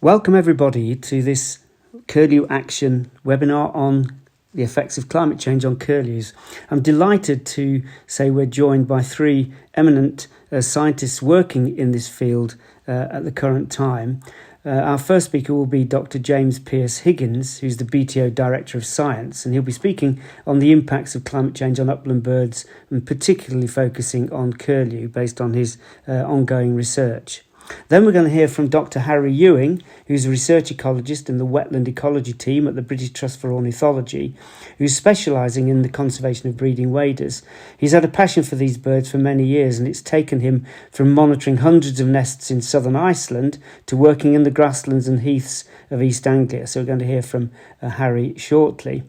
Welcome everybody to this Curlew Action webinar on the effects of climate change on curlews. I'm delighted to say we're joined by three eminent scientists working in this field at the current time. Our first speaker will be Dr. James Pearce-Higgins, who's the BTO Director of Science, and he'll be speaking on the impacts of climate change on upland birds and particularly focusing on curlew based on his ongoing research. Then we're going to hear from Dr. Harry Ewing, who's a research ecologist in the wetland ecology team at the British Trust for Ornithology, who's specialising in the conservation of breeding waders. He's had a passion for these birds for many years, and it's taken him from monitoring hundreds of nests in southern Iceland to working in the grasslands and heaths of East Anglia. So we're going to hear from Harry shortly.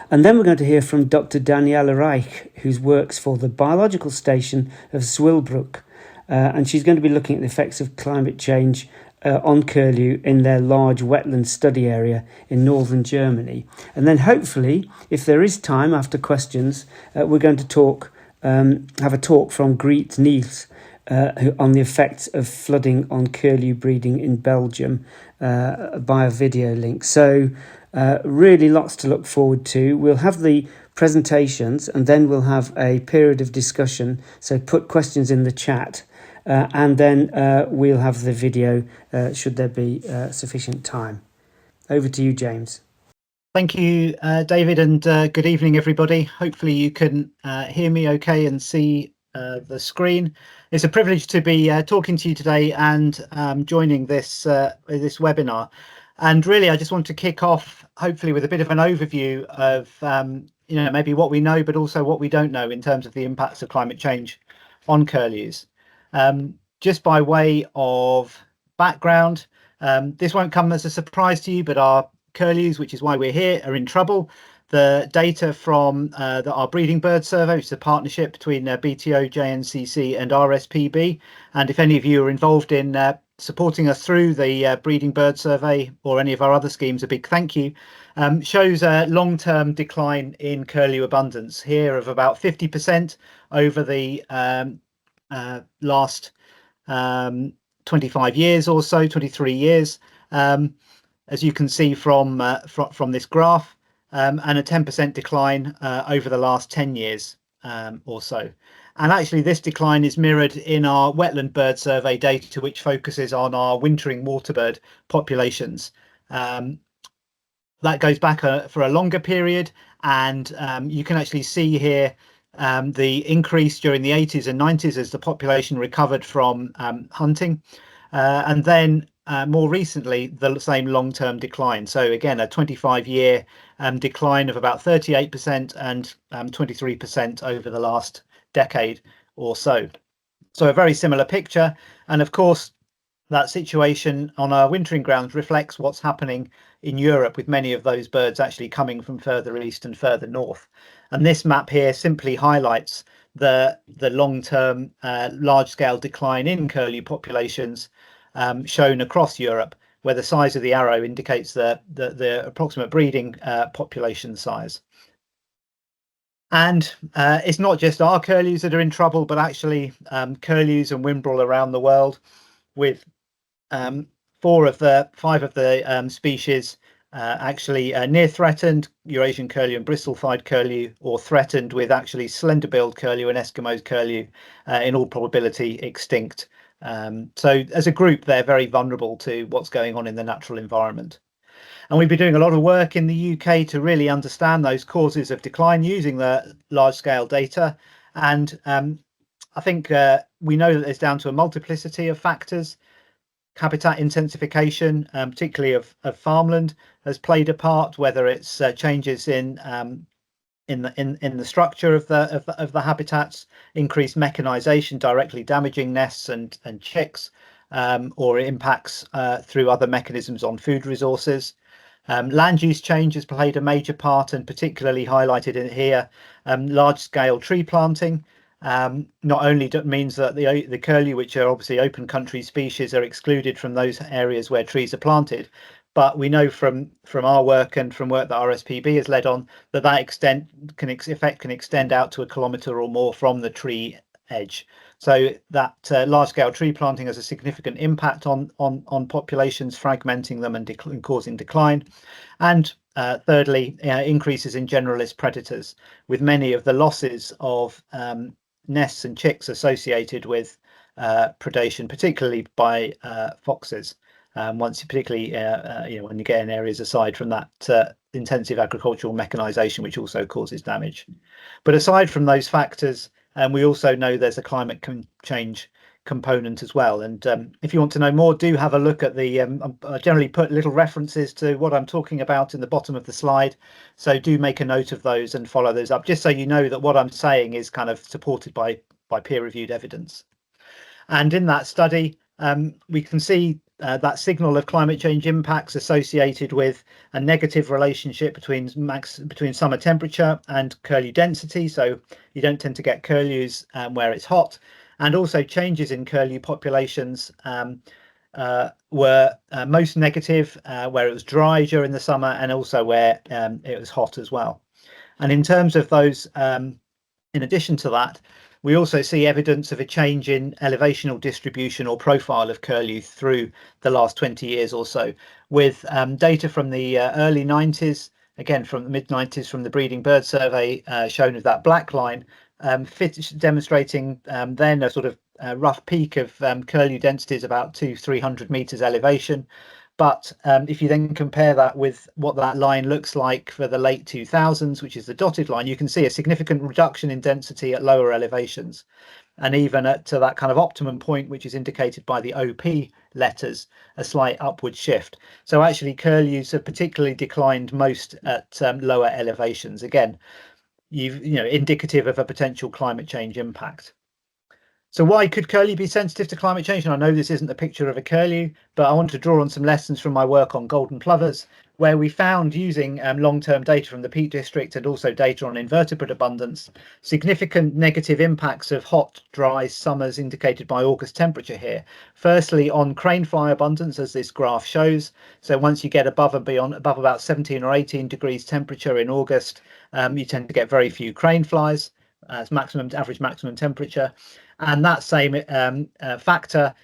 And then we're going to hear from Dr. Daniela Reich, who works for the biological station of Zwillbrock. And she's going to be looking at the effects of climate change on curlew in their large wetland study area in northern Germany. And then hopefully, if there is time after questions, we're going to have a talk from Griet, Nijs, on the effects of flooding on curlew breeding in Belgium by a video link. So really lots to look forward to. We'll have the presentations and then we'll have a period of discussion. So put questions in the chat. And then we'll have the video should there be sufficient time. Over to you, James. Thank you, David, and good evening, everybody. Hopefully you can hear me okay and see the screen. It's a privilege to be talking to you today and joining this webinar. And really, I just want to kick off, hopefully, with a bit of an overview of maybe what we know, but also what we don't know in terms of the impacts of climate change on curlews. Just by way of background, this won't come as a surprise to you, but our curlews, which is why we're here, are in trouble. The data from our breeding bird survey, which is a partnership between BTO, JNCC and RSPB, and if any of you are involved in supporting us through the breeding bird survey or any of our other schemes, a big thank you, shows a long-term decline in curlew abundance here of about 50% over the last 25 years or so, 23 years, as you can see from this graph, and a 10% decline over the last 10 years or so. And actually this decline is mirrored in our wetland bird survey data, which focuses on our wintering waterbird populations. That goes back for a longer period, and you can actually see here the increase during the 80s and 90s as the population recovered from hunting, and then more recently the same long-term decline. So again, a 25-year decline of about 38% and 23% over the last decade or so. So a very similar picture, and of course that situation on our wintering grounds reflects what's happening in Europe, with many of those birds actually coming from further east and further north. And this map here simply highlights the long-term large-scale decline in curlew populations shown across Europe, where the size of the arrow indicates the approximate breeding population size. And it's not just our curlews that are in trouble, but actually curlews and whimbrel around the world, with 5 of the species actually near threatened, Eurasian curlew and bristle-thighed curlew, or threatened with actually slender-billed curlew and Eskimo's curlew, in all probability extinct. So as a group, they're very vulnerable to what's going on in the natural environment. And we've been doing a lot of work in the UK to really understand those causes of decline using the large-scale data. And I think we know that it's down to a multiplicity of factors. Habitat intensification, particularly of farmland, has played a part, whether it's changes in the structure of the habitats, increased mechanization directly damaging nests and chicks, or impacts through other mechanisms on food resources. Land use change has played a major part, and particularly highlighted in here, large-scale tree planting. Not only means that the curlew, which are obviously open country species, are excluded from those areas where trees are planted, but we know from our work and from work that RSPB has led on that effect can extend out to a kilometre or more from the tree edge. So that large-scale tree planting has a significant impact on populations, fragmenting them and causing decline. And thirdly, increases in generalist predators, with many of the losses of nests and chicks associated with predation, particularly by foxes. Particularly when you get in areas aside from that intensive agricultural mechanization, which also causes damage. But aside from those factors, we also know there's a climate change component as well. And if you want to know more, do have a look at the I generally put little references to what I'm talking about in the bottom of the slide, so do make a note of those and follow those up, just so you know that what I'm saying is kind of supported by peer-reviewed evidence. And in that study, we can see that signal of climate change impacts associated with a negative relationship between summer temperature and curlew density. So you don't tend to get curlews where it's hot, and also changes in curlew populations were most negative where it was dry during the summer, and also where it was hot as well. And in terms of those, in addition to that, we also see evidence of a change in elevational distribution or profile of curlew through the last 20 years or so, with data from the early 90s, again from the mid-90s, from the Breeding Bird Survey shown as that black line, demonstrating then a sort of rough peak of curlew densities about 200-300 meters elevation. But if you then compare that with what that line looks like for the late 2000s, which is the dotted line, you can see a significant reduction in density at lower elevations. And even to that kind of optimum point, which is indicated by the OP letters, a slight upward shift. So actually curlews have particularly declined most at lower elevations. Again, indicative of a potential climate change impact. So why could curlew be sensitive to climate change? And I know this isn't a picture of a curlew, but I want to draw on some lessons from my work on golden plovers, where we found, using long-term data from the Peak District and also data on invertebrate abundance, significant negative impacts of hot, dry summers indicated by August temperature here. Firstly, on cranefly abundance, as this graph shows. So once you get above about 17 or 18 degrees temperature in August, you tend to get very few craneflies as average maximum temperature. And that same factor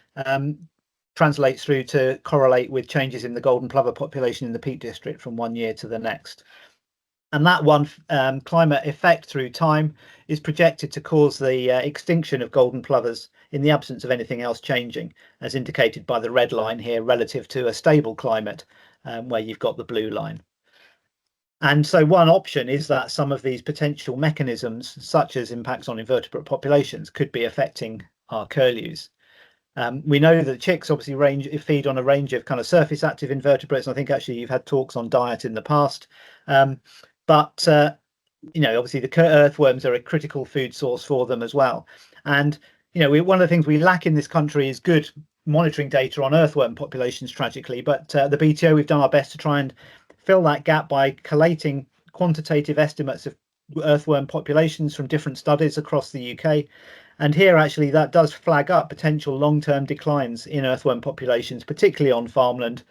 translates through to correlate with changes in the golden plover population in the Peak District from one year to the next. And that one climate effect through time is projected to cause the extinction of golden plovers in the absence of anything else changing, as indicated by the red line here, relative to a stable climate where you've got the blue line. And so one option is that some of these potential mechanisms, such as impacts on invertebrate populations, could be affecting our curlews. We know that chicks obviously feed on a range of kind of surface active invertebrates. And I think actually you've had talks on diet in the past. But obviously the earthworms are a critical food source for them as well. And one of the things we lack in this country is good monitoring data on earthworm populations, tragically. But the BTO, we've done our best to try and fill that gap by collating quantitative estimates of earthworm populations from different studies across the UK. And here actually that does flag up potential long-term declines in earthworm populations, particularly on farmland,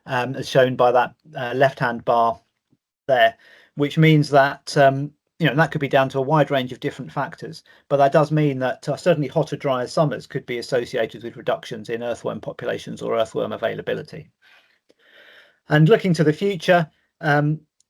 as shown by that left-hand bar there, which means that that could be down to a wide range of different factors. But that does mean that certainly hotter, drier summers could be associated with reductions in earthworm populations or earthworm availability. And looking to the future,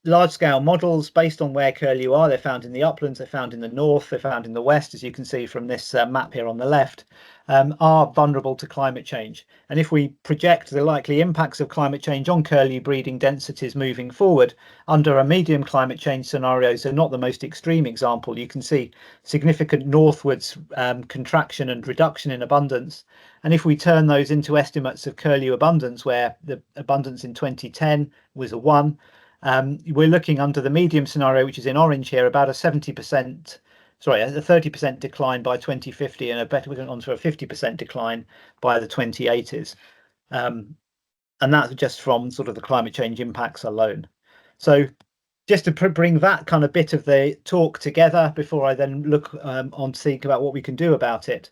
large-scale models based on where curlew are, they're found in the uplands, they're found in the north, they're found in the west, as you can see from this map here on the left, are vulnerable to climate change. And if we project the likely impacts of climate change on curlew breeding densities moving forward under a medium climate change scenario, so not the most extreme example, you can see significant northwards contraction and reduction in abundance. And if we turn those into estimates of curlew abundance, where the abundance in 2010 was a 1, we're looking under the medium scenario, which is in orange here, about a 30% decline by 2050, and we're going on to a 50% decline by the 2080s. And that's just from sort of the climate change impacts alone. So just to bring that kind of bit of the talk together before I then look on to think about what we can do about it.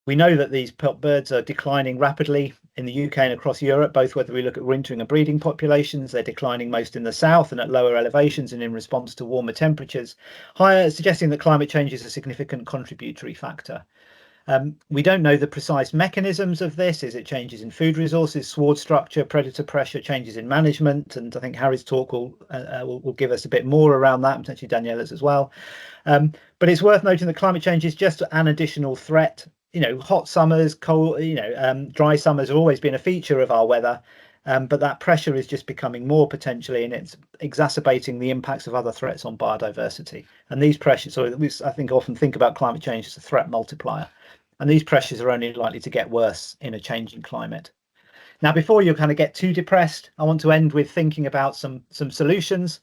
We know that these birds are declining rapidly in the UK and across Europe, both whether we look at wintering and breeding populations. They're declining most in the south and at lower elevations and in response to warmer temperatures, higher, suggesting that climate change is a significant contributory factor. We don't know the precise mechanisms of this. Is it changes in food resources, sward structure, predator pressure, changes in management? And I think Harry's talk will give us a bit more around that, and potentially Daniela's as well. But it's worth noting that climate change is just an additional threat. Hot summers, cold, dry summers have always been a feature of our weather. But that pressure is just becoming more potentially, and it's exacerbating the impacts of other threats on biodiversity. And these pressures, so I think often think about climate change as a threat multiplier. And these pressures are only likely to get worse in a changing climate. Now, before you kind of get too depressed, I want to end with thinking about some solutions.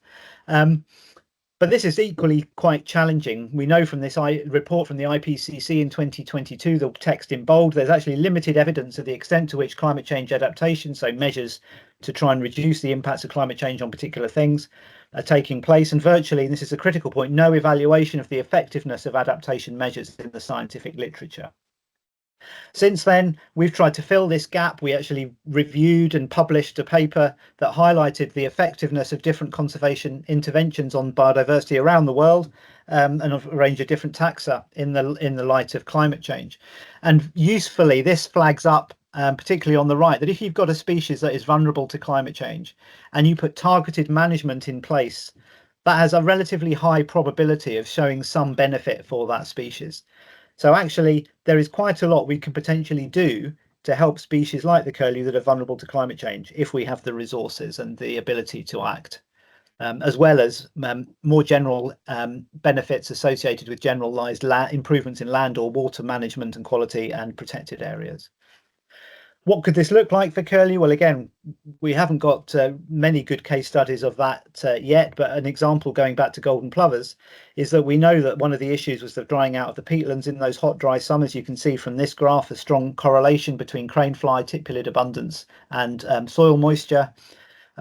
But this is equally quite challenging. We know from this report from the IPCC in 2022, the text in bold, there's actually limited evidence of the extent to which climate change adaptation, so measures to try and reduce the impacts of climate change on particular things, are taking place. And virtually, and this is a critical point, no evaluation of the effectiveness of adaptation measures in the scientific literature. Since then, we've tried to fill this gap. We actually reviewed and published a paper that highlighted the effectiveness of different conservation interventions on biodiversity around the world, and of a range of different taxa in the light of climate change. And usefully, this flags up, particularly on the right, that if you've got a species that is vulnerable to climate change and you put targeted management in place, that has a relatively high probability of showing some benefit for that species. So actually, there is quite a lot we can potentially do to help species like the curlew that are vulnerable to climate change if we have the resources and the ability to act, as well as more general benefits associated with generalised improvements in land or water management and quality and protected areas. What could this look like for curlew? Well, again, we haven't got many good case studies of that yet, but an example going back to golden plovers is that we know that one of the issues was the drying out of the peatlands in those hot, dry summers. You can see from this graph a strong correlation between cranefly, titulid abundance and soil moisture.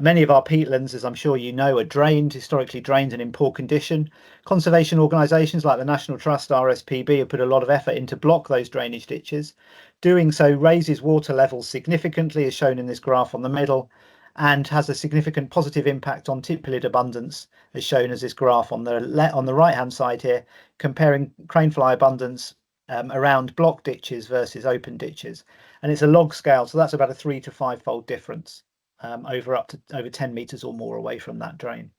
Many of our peatlands, as I'm sure you know, are drained, historically drained and in poor condition. Conservation organisations like the National Trust, RSPB, have put a lot of effort in to block those drainage ditches. Doing so raises water levels significantly, as shown in this graph on the middle, and has a significant positive impact on titulid abundance, as shown as this graph on the right-hand side here, comparing cranefly abundance around block ditches versus open ditches. And it's a log scale, so that's about a 3 to 5-fold difference. Over 10 meters or more away from that drain.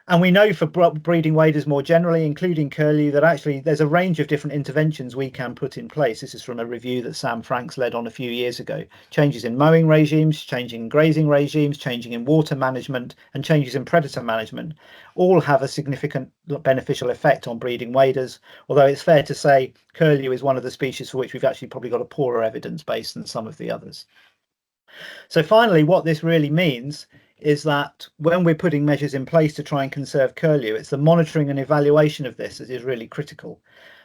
And we know for breeding waders more generally, including curlew, that actually there's a range of different interventions we can put in place. This is from a review that Sam Franks led on a few years ago. Changes in mowing regimes, changing in grazing regimes, changing in water management, and changes in predator management all have a significant beneficial effect on breeding waders, although it's fair to say curlew is one of the species for which we've actually probably got a poorer evidence base than some of the others. So finally, what this really means is that when we're putting measures in place to try and conserve curlew, it's the monitoring and evaluation of this that is really critical.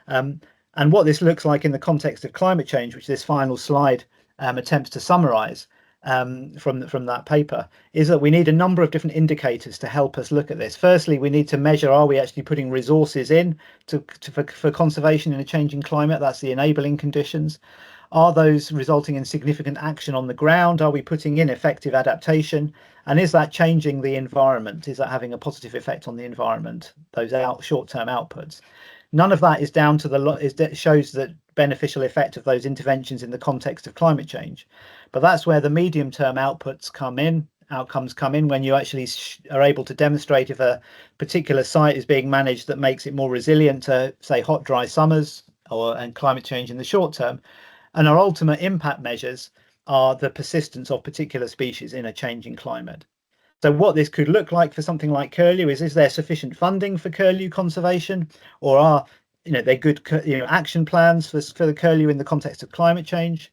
And what this looks like in the context of climate change, which this final slide attempts to summarise from that paper, is that we need a number of different indicators to help us look at this. Firstly, we need to measure, are we actually putting resources in for conservation in a changing climate? That's the enabling conditions. Are those resulting in significant action on the ground? Are we putting in effective adaptation? And is that changing the environment? Is that having a positive effect on the environment, those short-term outputs? None of that is down to shows the beneficial effect of those interventions in the context of climate change. But that's where the medium-term outputs come in, outcomes come in, when you actually are able to demonstrate if a particular site is being managed that makes it more resilient to, say, hot, dry summers and climate change in the short term. And our ultimate impact measures are the persistence of particular species in a changing climate. So what this could look like for something like curlew is there sufficient funding for curlew conservation, or are there good action plans for the curlew in the context of climate change?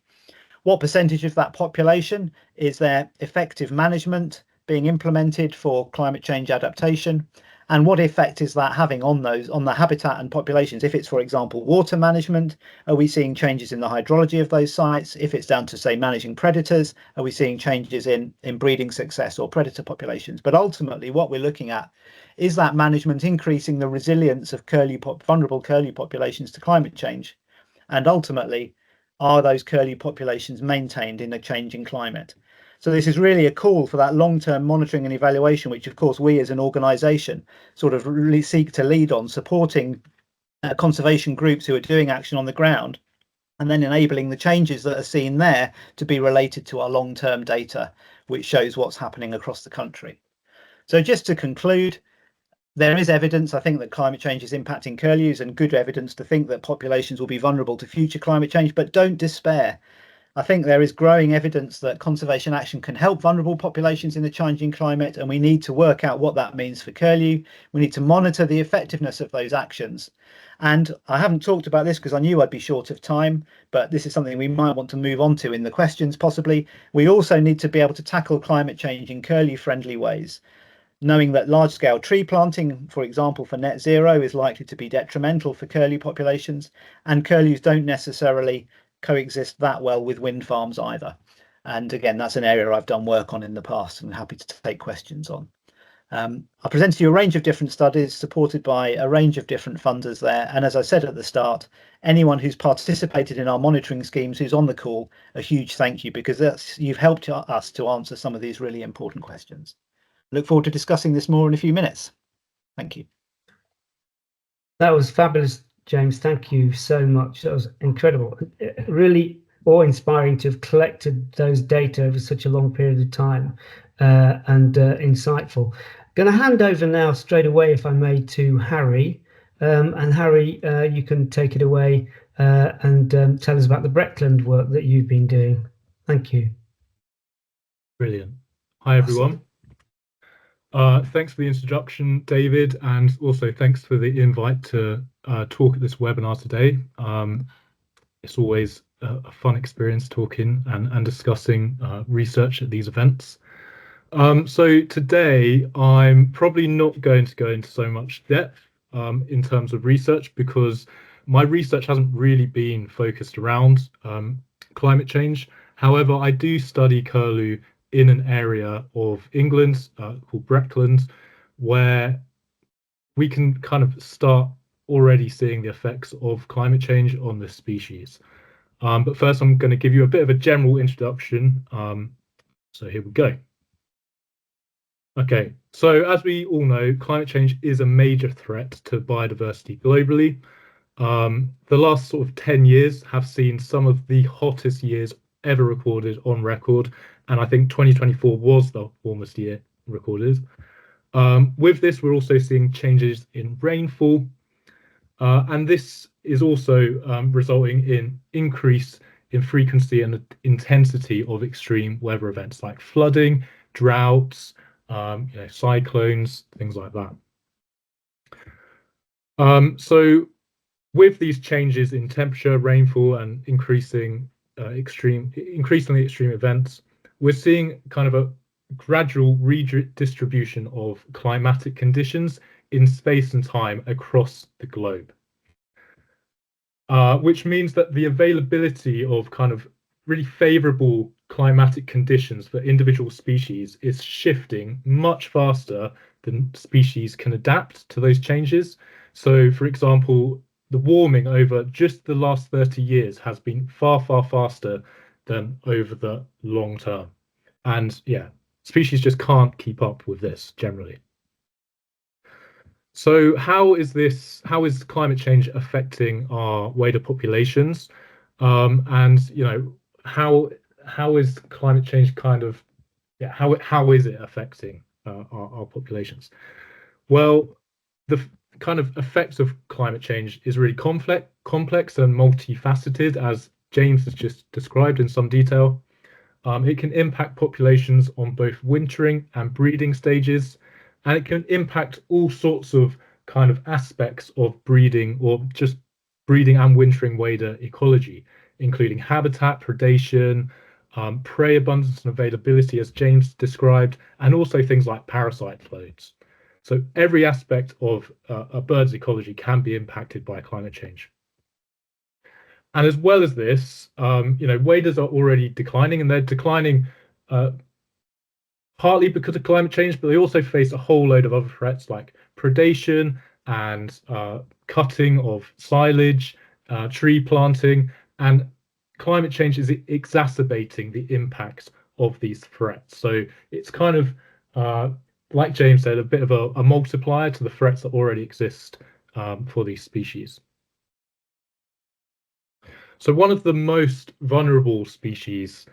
What percentage of that population is there effective management being implemented for climate change adaptation? And what effect is that having on the habitat and populations? If it's, for example, water management, are we seeing changes in the hydrology of those sites? If it's down to, say, managing predators, are we seeing changes in breeding success or predator populations? But ultimately, what we're looking at is that management increasing the resilience of vulnerable curlew populations to climate change. And ultimately, are those curlew populations maintained in a changing climate? So this is really a call for that long-term monitoring and evaluation, which of course we as an organisation sort of really seek to lead on, supporting conservation groups who are doing action on the ground, and then enabling the changes that are seen there to be related to our long-term data, which shows what's happening across the country. So just to conclude, there is evidence, I think, that climate change is impacting curlews, and good evidence to think that populations will be vulnerable to future climate change, but don't despair. I think there is growing evidence that conservation action can help vulnerable populations in the changing climate, and we need to work out what that means for curlew. We need to monitor the effectiveness of those actions. And I haven't talked about this because I knew I'd be short of time, but this is something we might want to move on to in the questions possibly. We also need to be able to tackle climate change in curlew friendly ways, knowing that large-scale tree planting, for example, for net zero, is likely to be detrimental for curlew populations, and curlews don't necessarily coexist that well with wind farms either. And again, that's an area I've done work on in the past and happy to take questions on. I presented you a range of different studies supported by a range of different funders there. And as I said at the start, anyone who's participated in our monitoring schemes who's on the call, a huge thank you, because you've helped us to answer some of these really important questions. Look forward to discussing this more in a few minutes. Thank you. That was fabulous, James. Thank you so much. That was incredible. Really awe-inspiring to have collected those data over such a long period of time, and insightful. Going to hand over now straight away, if I may, to Harry. And Harry, you can take it away and tell us about the Breckland work that you've been doing. Thank you. Brilliant. Hi, everyone. Thanks for the introduction, David, and also thanks for the invite to talk at this webinar today. It's always a fun experience talking and discussing research at these events. So today I'm probably not going to go into so much depth in terms of research, because my research hasn't really been focused around climate change. However, I do study curlew in an area of England called Breckland, where we can kind of start already seeing the effects of climate change on this species. But first, I'm going to give you a bit of a general introduction. So here we go. Okay, so as we all know, climate change is a major threat to biodiversity globally. The last sort of 10 years have seen some of the hottest years ever recorded on record, and I think 2024 was the warmest year recorded. With this, we're also seeing changes in rainfall, and this is also resulting in increase in frequency and intensity of extreme weather events like flooding, droughts, cyclones, things like that. So with these changes in temperature, rainfall, and increasingly extreme events, we're seeing kind of a gradual redistribution of climatic conditions in space and time across the globe, which means that the availability of kind of really favorable climatic conditions for individual species is shifting much faster than species can adapt to those changes. So, for example, the warming over just the last 30 years has been far, far faster than over the long term. And yeah, species just can't keep up with this generally. So how is climate change affecting our wader populations? And how is climate change how is it affecting our populations? Well, the kind of effects of climate change is really complex and multifaceted, as James has just described in some detail. It can impact populations on both wintering and breeding stages, and it can impact all sorts of kind of aspects of breeding, or just breeding and wintering wader ecology, including habitat, predation, prey abundance and availability, as James described, and also things like parasite loads. So every aspect of a bird's ecology can be impacted by climate change. And as well as this, waders are already declining, and they're declining partly because of climate change, but they also face a whole load of other threats like predation and cutting of silage, tree planting, and climate change is exacerbating the impact of these threats. So it's kind of, like James said, a bit of a multiplier to the threats that already exist for these species. So one of the most vulnerable species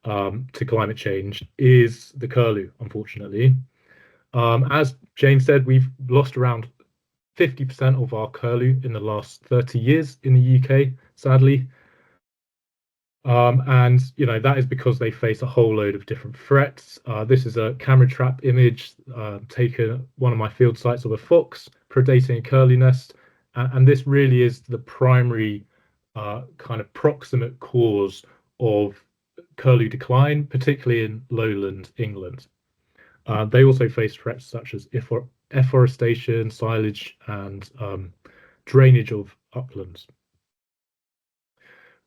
to climate change is the curlew, unfortunately. As James said, we've lost around 50% of our curlew in the last 30 years in the UK, sadly. And that is because they face a whole load of different threats. This is a camera trap image taken at one of my field sites of a fox predating a curlew nest, and this really is the primary kind of proximate cause of curlew decline, particularly in lowland England. They also face threats such as afforestation, silage, and drainage of uplands.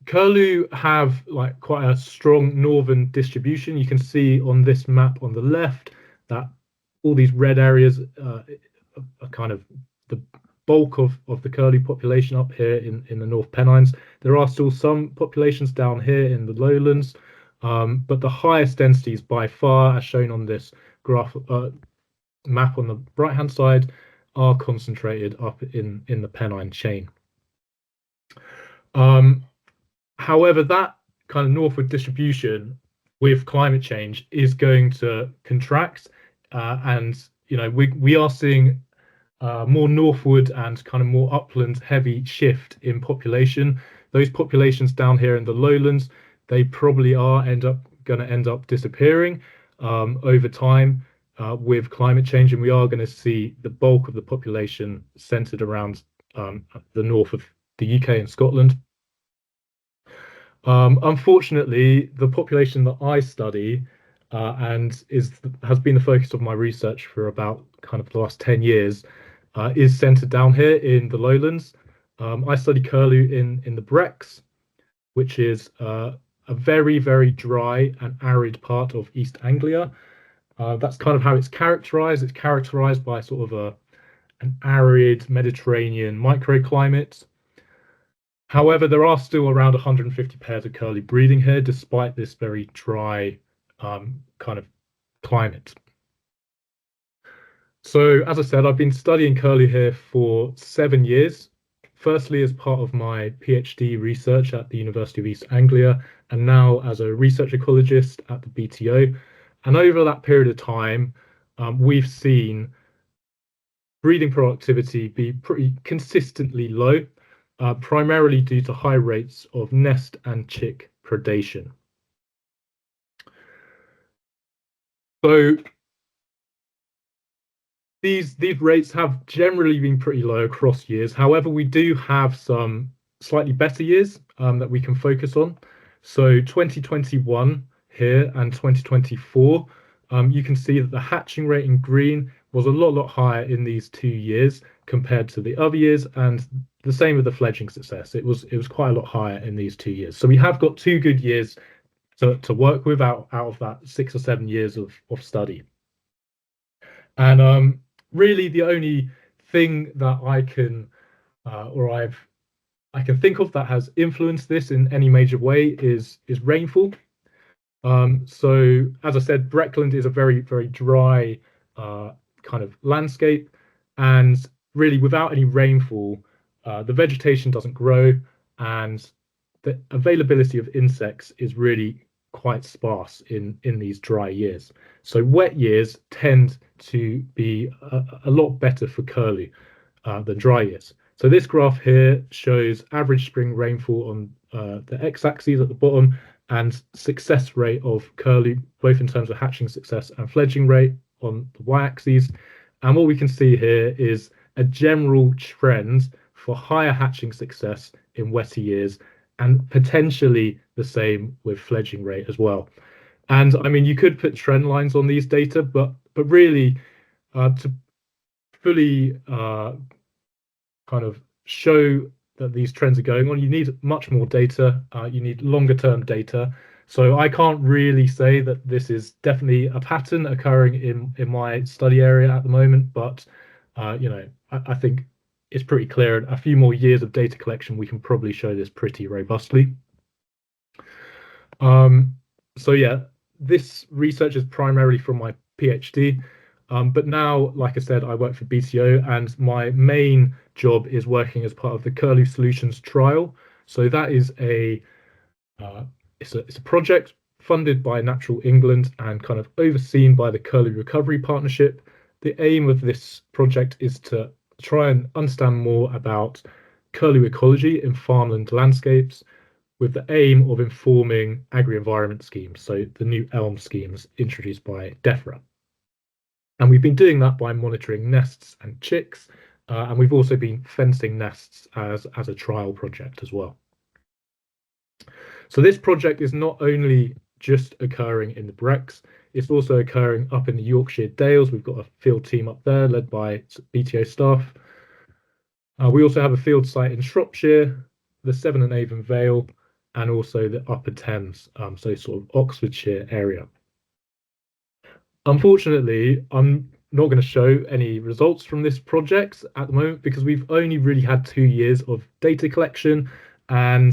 Curlew have like quite a strong northern distribution. You can see on this map on the left that all these red areas are kind of the bulk of the curlew population up here in the North Pennines. There are still some populations down here in the lowlands, but the highest densities by far, as shown on this graph map on the right hand side, are concentrated up in the Pennine chain. However, that kind of northward distribution with climate change is going to contract, and we are seeing more northward and kind of more upland heavy shift in population. Those populations down here in the lowlands, they probably are going to end up disappearing over time with climate change, and we are going to see the bulk of the population centered around the north of the UK and Scotland. Unfortunately, the population that I study and has been the focus of my research for about kind of the last 10 years is centered down here in the lowlands. I study curlew in the Brecks, which is a very, very dry and arid part of East Anglia. That's kind of how it's characterized. It's characterized by sort of an arid Mediterranean microclimate. However, there are still around 150 pairs of curlew breeding here, despite this very dry kind of climate. So, as I said, I've been studying curlew here for 7 years. Firstly, as part of my PhD research at the University of East Anglia, and now as a research ecologist at the BTO. And over that period of time, we've seen breeding productivity be pretty consistently low, primarily due to high rates of nest and chick predation. So these rates have generally been pretty low across years. However, we do have some slightly better years that we can focus on. So 2021 here and 2024, you can see that the hatching rate in green was a lot higher in these 2 years compared to the other years, and the same with the fledging success. It was quite a lot higher in these 2 years. So we have got 2 good years to work with out of that 6 or 7 years of study. And really the only thing that I can I can think of that has influenced this in any major way is rainfall. So as I said, Breckland is a very, very dry kind of landscape, and really without any rainfall, the vegetation doesn't grow, and the availability of insects is really quite sparse in these dry years. So wet years tend to be a lot better for curlew than dry years. So this graph here shows average spring rainfall on the x-axis at the bottom, and success rate of curlew, both in terms of hatching success and fledging rate on the y-axis. And what we can see here is a general trend for higher hatching success in wetter years, and potentially the same with fledging rate as well. And I mean, you could put trend lines on these data, but really to fully kind of show that these trends are going on, you need much more data. You need longer term data. So I can't really say that this is definitely a pattern occurring in my study area at the moment, but I think it's pretty clear. A few more years of data collection, we can probably show this pretty robustly. So yeah, this research is primarily from my PhD, but now, like I said, I work for BTO, and my main job is working as part of the Curlew Solutions trial. So that is uh, it's a project funded by Natural England and kind of overseen by the Curlew Recovery Partnership. The aim of this project is to try and understand more about curlew ecology in farmland landscapes, with the aim of informing agri-environment schemes, so the new ELM schemes introduced by DEFRA. And we've been doing that by monitoring nests and chicks, and we've also been fencing nests as a trial project as well. So this project is not only just occurring in the Brecks, it's also occurring up in the Yorkshire Dales. We've got a field team up there led by BTO staff. We also have a field site in Shropshire, the Severn and Avon Vale, and also the Upper Thames, so sort of Oxfordshire area. Unfortunately, I'm not going to show any results from this project at the moment because we've only really had 2 years of data collection. And,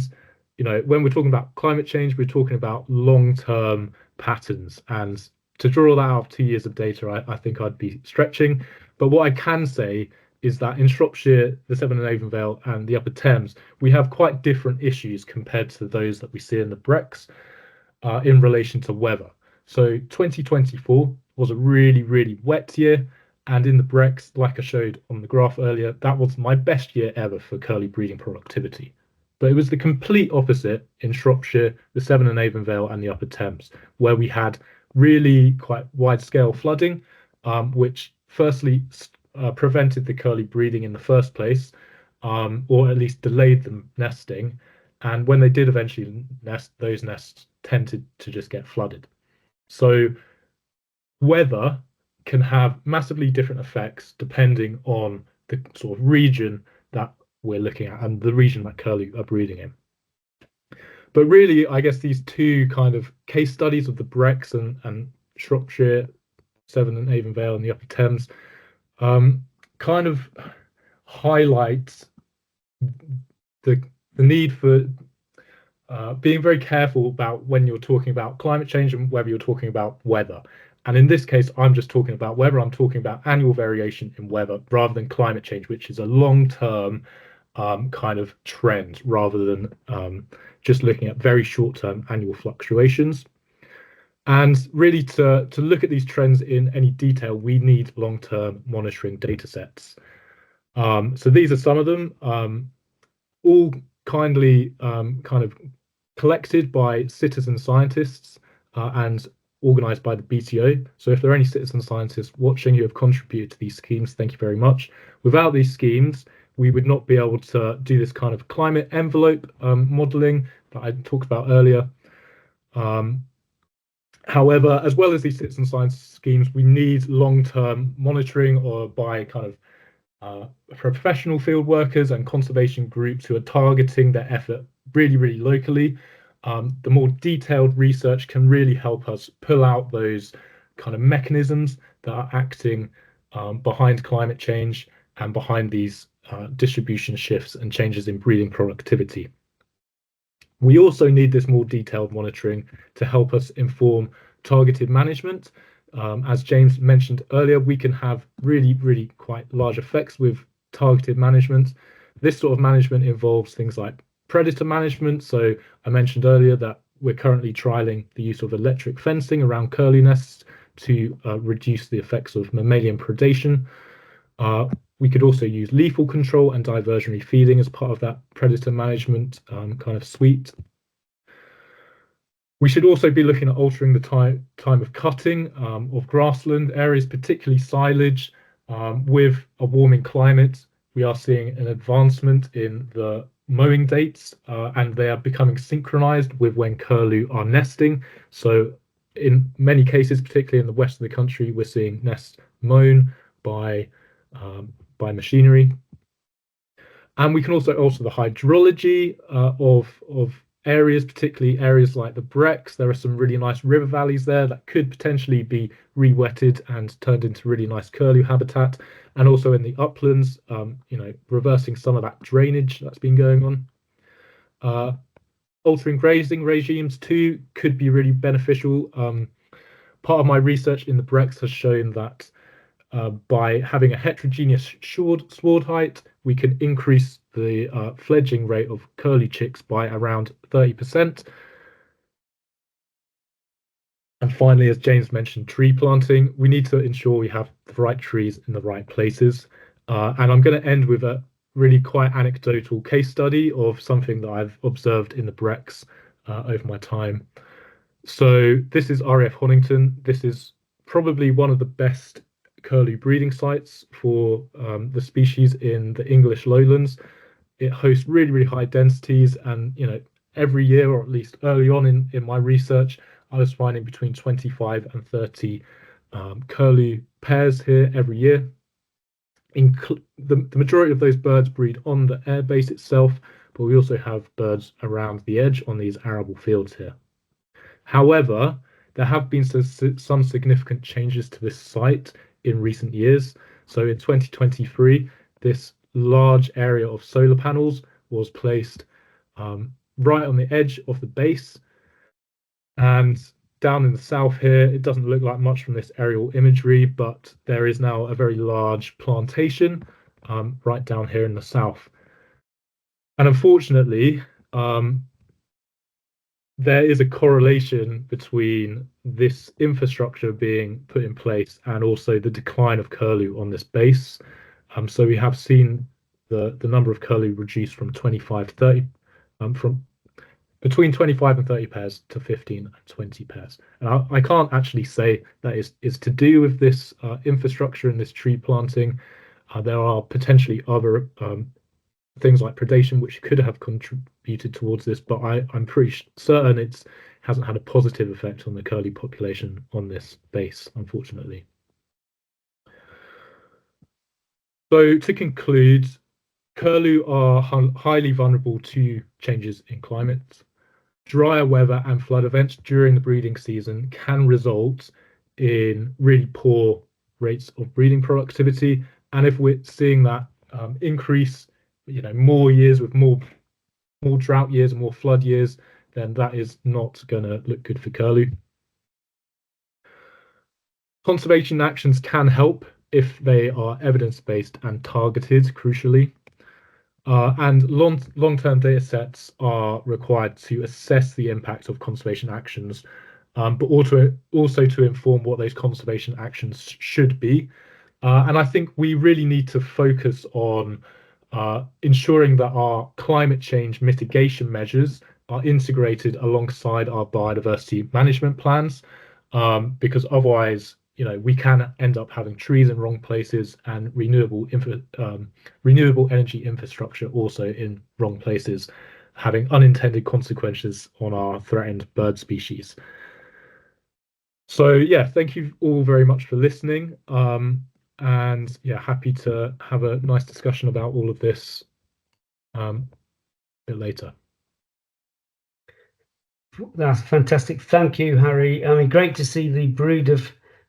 you know, when we're talking about climate change, we're talking about long-term patterns. And to draw that out of 2 years of data, I think I'd be stretching. But what I can say is that in Shropshire, the Severn and Avon Vale, and the Upper Thames, we have quite different issues compared to those that we see in the Brecks in relation to weather. So 2024 was a really, really wet year. And in the Brecks, like I showed on the graph earlier, that was my best year ever for curlew breeding productivity. But it was the complete opposite in Shropshire, the Severn and Avon Vale, and the Upper Thames, where we had really quite wide-scale flooding, which firstly prevented the curlew breeding in the first place, or at least delayed them nesting. And when they did eventually nest, those nests tended to just get flooded. So weather can have massively different effects depending on the sort of region that we're looking at and the region that curlew are breeding in. But really, I guess these two kind of case studies of the Brecks and Shropshire, Severn and Avon Vale, and the Upper Thames kind of highlight the need for being very careful about when you're talking about climate change and whether you're talking about weather. And in this case, I'm just talking about weather. I'm talking about annual variation in weather rather than climate change, which is a long-term kind of trend rather than just looking at very short-term annual fluctuations. And really, to look at these trends in any detail, we need long-term monitoring data sets. So these are some of them, all kindly kind of collected by citizen scientists and organised by the BTO. So if there are any citizen scientists watching who have contributed to these schemes, thank you very much. Without these schemes, we would not be able to do this kind of climate envelope modelling that I talked about earlier. However, as well as these citizen science schemes, we need long-term monitoring or by kind of professional field workers and conservation groups who are targeting their effort really, really locally. The more detailed research can really help us pull out those kind of mechanisms that are acting behind climate change and behind these distribution shifts and changes in breeding productivity. We also need this more detailed monitoring to help us inform targeted management. As James mentioned earlier, we can have really, really quite large effects with targeted management. This sort of management involves things like predator management. So I mentioned earlier that we're currently trialing the use of electric fencing around curlew nests to reduce the effects of mammalian predation. We could also use lethal control and diversionary feeding as part of that predator management kind of suite. We should also be looking at altering the time of cutting of grassland areas, particularly silage. With a warming climate, we are seeing an advancement in the mowing dates, and they are becoming synchronized with when curlew are nesting. So in many cases, particularly in the west of the country, we're seeing nests mown by machinery. And we can also alter the hydrology of areas, particularly areas like the Brecks. There are some really nice river valleys there that could potentially be re-wetted and turned into really nice curlew habitat. And also in the uplands, you know, reversing some of that drainage that's been going on. altering grazing regimes too could be really beneficial. Part of my research in the Brex has shown that by having a heterogeneous sward height, we can increase the fledging rate of curlew chicks by around 30%. And finally, as James mentioned, tree planting. We need to ensure we have the right trees in the right places. And I'm going to end with a really quite anecdotal case study of something that I've observed in the Brex over my time. So this is RAF Honington. This is probably one of the best curlew breeding sites for the species in the English lowlands. It hosts really, really high densities, and every year, or at least early on in my research, I was finding between 25 and 30 curlew pairs here every year. The majority of those birds breed on the airbase itself, but we also have birds around the edge on these arable fields here. However, there have been some significant changes to this site in recent years. So in 2023, this large area of solar panels was placed right on the edge of the base. And down in the south here, it doesn't look like much from this aerial imagery, but there is now a very large plantation right down here in the south. And unfortunately, there is a correlation between this infrastructure being put in place and also the decline of curlew on this base. So we have seen the number of curlew reduced from 25 to 30, from between 25 and 30 pairs to 15 and 20 pairs. And I can't actually say that is to do with this infrastructure and this tree planting. There are potentially other things like predation which could have contributed towards this, but I'm pretty certain it hasn't had a positive effect on the curlew population on this base, unfortunately. So to conclude, curlew are highly vulnerable to changes in climate. Drier weather and flood events during the breeding season can result in really poor rates of breeding productivity. And if we're seeing that increase, more years with more drought years and more flood years, then that is not going to look good for curlew. Conservation actions can help if they are evidence-based and targeted, crucially. And long-term data sets are required to assess the impact of conservation actions, but also to inform what those conservation actions should be. And I think we really need to focus on ensuring that our climate change mitigation measures are integrated alongside our biodiversity management plans, because otherwise, we can end up having trees in wrong places and renewable energy infrastructure also in wrong places, having unintended consequences on our threatened bird species. So yeah, thank you all very much for listening. And yeah, happy to have a nice discussion about all of this a bit later. That's fantastic. Thank you, Harry. I mean, great to see the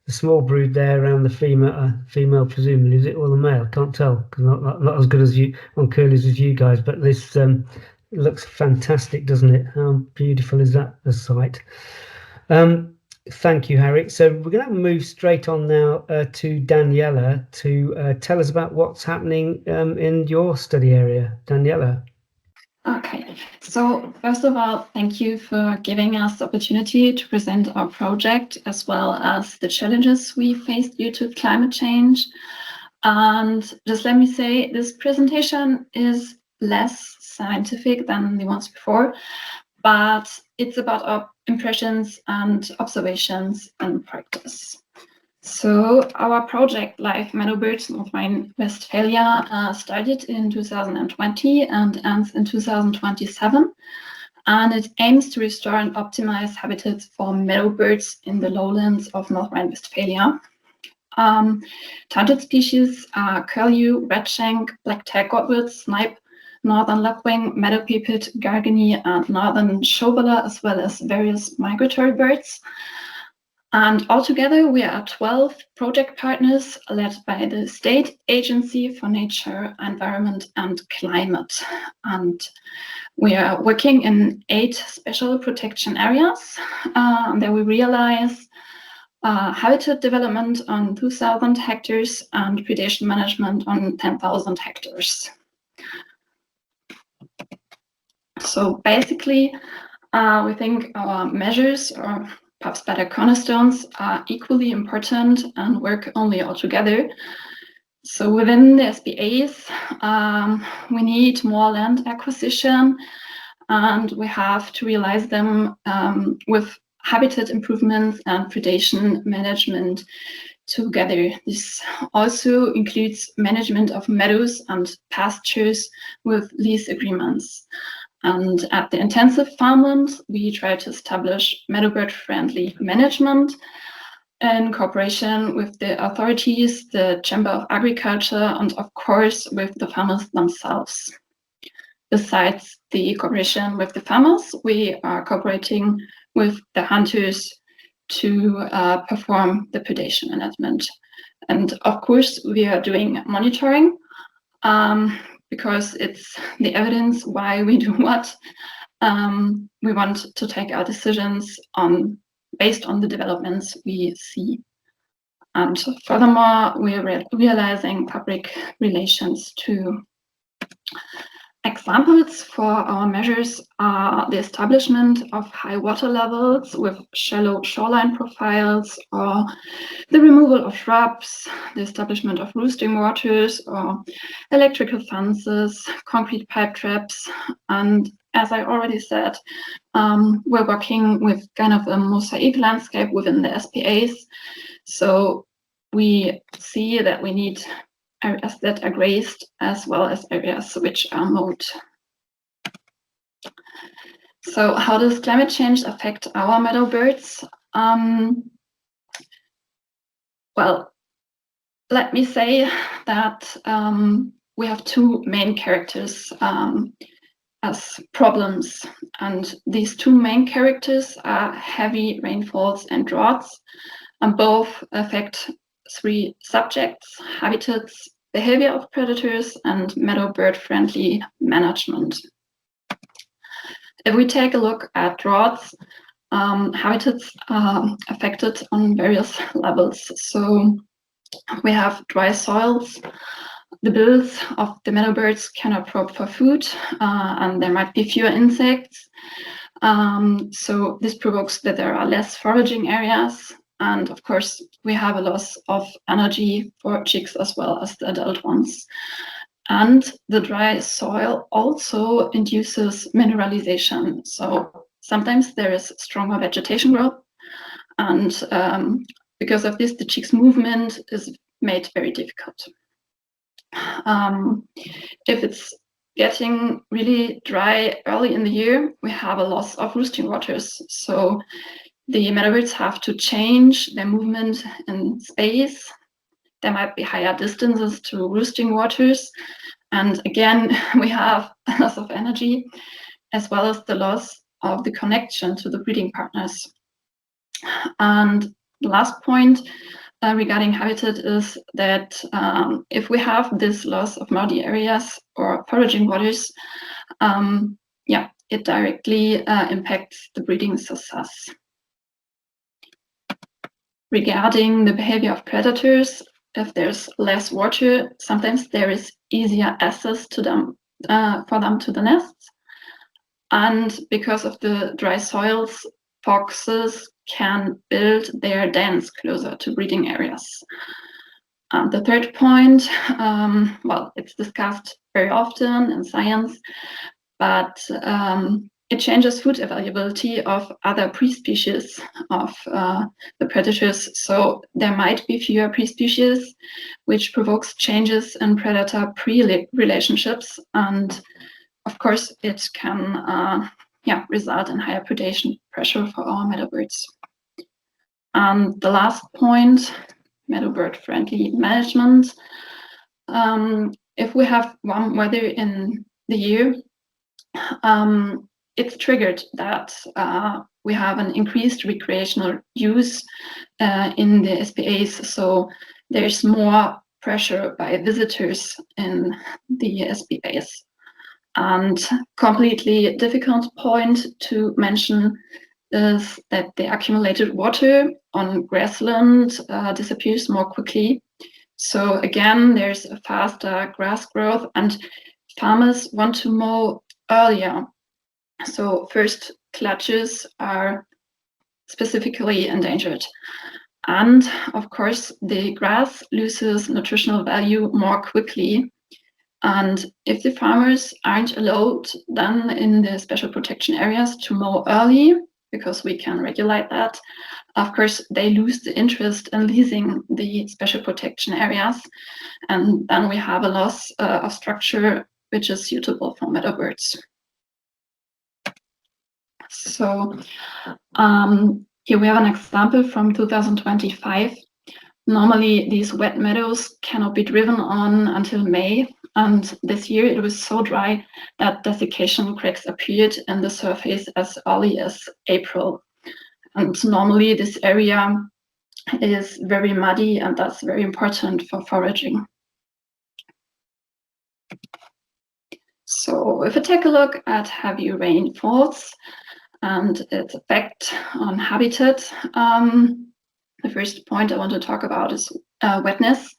small brood there around the female presumably. Is it or the male? Can't tell, because not as good as you on curlews as you guys, but this looks fantastic, doesn't it? How beautiful is that, the site? Thank you, Harry. So we're going to move straight on now to Daniela to tell us about what's happening in your study area. Daniela. Okay, so first of all, thank you for giving us the opportunity to present our project as well as the challenges we faced due to climate change. And just let me say, this presentation is less scientific than the ones before, but it's about our impressions and observations in practice. So our project, Live Meadowbirds North Rhine-Westphalia, started in 2020 and ends in 2027. And it aims to restore and optimize habitats for meadowbirds in the lowlands of North Rhine-Westphalia. Targeted species are curlew, redshank, black-tailed godwit, snipe, northern lapwing, meadow pipit, gargany, and northern shoveler, as well as various migratory birds. And altogether, we are 12 project partners led by the State Agency for Nature, Environment and Climate. And we are working in 8 special protection areas that we realize habitat development on 2,000 hectares and predation management on 10,000 hectares. So basically, we think our measures, or perhaps better cornerstones, are equally important and work only all together. So within the SPAs, we need more land acquisition, and we have to realize them with habitat improvements and predation management together. This also includes management of meadows and pastures with lease agreements. And at the intensive farmland, we try to establish meadowbird-friendly management in cooperation with the authorities, the Chamber of Agriculture, and of course with the farmers themselves. Besides the cooperation with the farmers, we are cooperating with the hunters to perform the predation management. And of course, we are doing monitoring because it's the evidence why we do what. We want to take our decisions based on the developments we see. And furthermore, we are realizing public relations too. Examples for our measures are the establishment of high water levels with shallow shoreline profiles, or the removal of shrubs, the establishment of roosting waters, or electrical fences, concrete pipe traps. And as I already said, we're working with kind of a mosaic landscape within the SPAs. So we see that we need areas that are grazed as well as areas which are mowed. So how does climate change affect our meadow birds? Well, let me say that we have 2 main characters as problems. And these 2 main characters are heavy rainfalls and droughts, and both affect 3 subjects: habitats, behavior of predators, and meadow bird friendly management. If we take a look at droughts, habitats are affected on various levels. So we have dry soils. The bills of the meadow birds cannot probe for food, and there might be fewer insects. So this provokes that there are less foraging areas. And of course, we have a loss of energy for chicks as well as the adult ones. And the dry soil also induces mineralization. So sometimes there is stronger vegetation growth. And because of this, the chicks' movement is made very difficult. If it's getting really dry early in the year, we have a loss of roosting waters. So the meadowbirds have to change their movement in space. There might be higher distances to roosting waters. And again, we have a loss of energy, as well as the loss of the connection to the breeding partners. And the last point regarding habitat is that if we have this loss of muddy areas or foraging waters, it directly impacts the breeding success. Regarding the behavior of predators, if there's less water, sometimes there is easier access to them for them to the nests. And because of the dry soils, foxes can build their dens closer to breeding areas. The third point, well, it's discussed very often in science, but it changes food availability of other pre-species of the predators. So there might be fewer pre-species, which provokes changes in predator-prey relationships. And of course, it can result in higher predation pressure for our meadowbirds. And the last point, meadowbird-friendly management. If we have warm weather in the year, it's triggered that we have an increased recreational use in the SPAs, so there's more pressure by visitors in the SPAs. And completely difficult point to mention is that the accumulated water on grassland disappears more quickly. So again, there's a faster grass growth, and farmers want to mow earlier. So first clutches are specifically endangered. And of course, the grass loses nutritional value more quickly. And if the farmers aren't allowed then in the special protection areas to mow early, because we can regulate that, of course, they lose the interest in leasing the special protection areas. And then we have a loss of structure which is suitable for meadowbirds. So here we have an example from 2025. Normally, these wet meadows cannot be driven on until May, and this year it was so dry that desiccation cracks appeared in the surface as early as April. And normally this area is very muddy, and that's very important for foraging. So if we take a look at heavy rainfalls and its effect on habitat, the first point I want to talk about is wetness.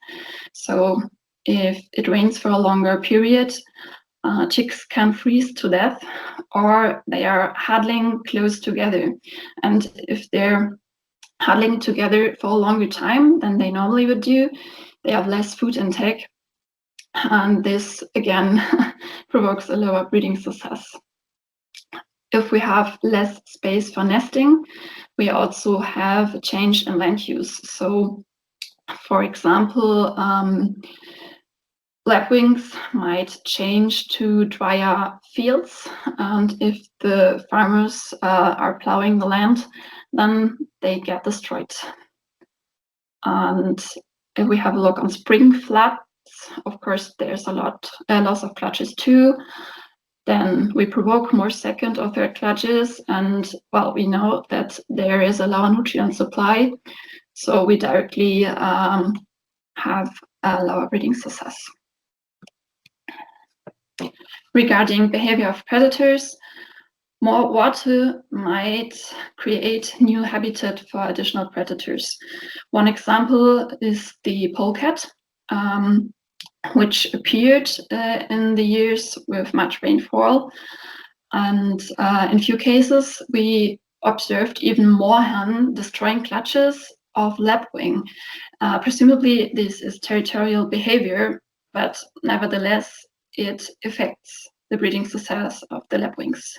So if it rains for a longer period, chicks can freeze to death, or they are huddling close together. And if they're huddling together for a longer time than they normally would do, they have less food intake. And this, again, provokes a lower breeding success. If we have less space for nesting, we also have a change in land use. So, for example, lapwings might change to drier fields, and if the farmers are plowing the land, then they get destroyed. And if we have a look on spring floods, of course, there's a loss of clutches too. Then we provoke more second or third clutches, and well, we know that there is a lower nutrient supply, so we directly have a lower breeding success. Regarding behavior of predators, more water might create new habitat for additional predators. One example is the polecat, which appeared in the years with much rainfall. And in few cases, we observed even more hen destroying clutches of lapwing. Presumably, this is territorial behavior, but nevertheless, it affects the breeding success of the lapwings.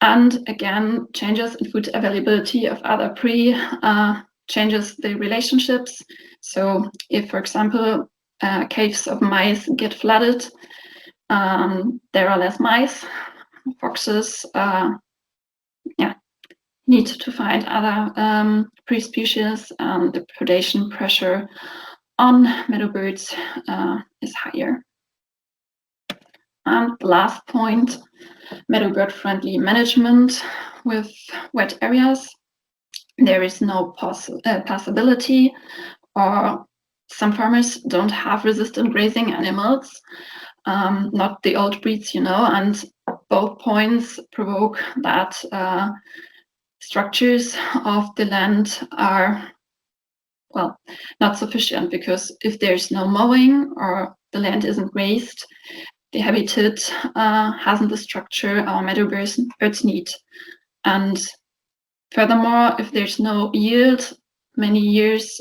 And again, changes in food availability of other prey changes the relationships. So if, for example, caves of mice get flooded, there are less mice. Foxes need to find other prey species, and the predation pressure on meadowbirds is higher. And the last point, meadowbird friendly management with wet areas. There is no possibility, or some farmers don't have resistant grazing animals, not the old breeds, and both points provoke that structures of the land are, well, not sufficient, because if there's no mowing or the land isn't grazed, the habitat hasn't the structure our meadowbirds need. And furthermore, if there's no yield, many years,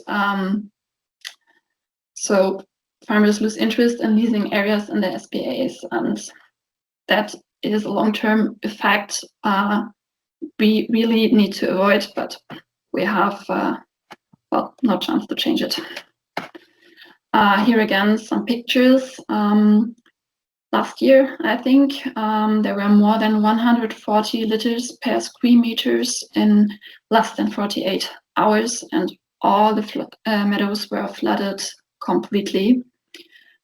so farmers lose interest in leasing areas in the SPAs, and that is a long-term effect we really need to avoid, but we have, no chance to change it. Here again, some pictures. Last year, I think, there were more than 140 litters per square meters in less than 48 hours, and all the meadows were flooded completely.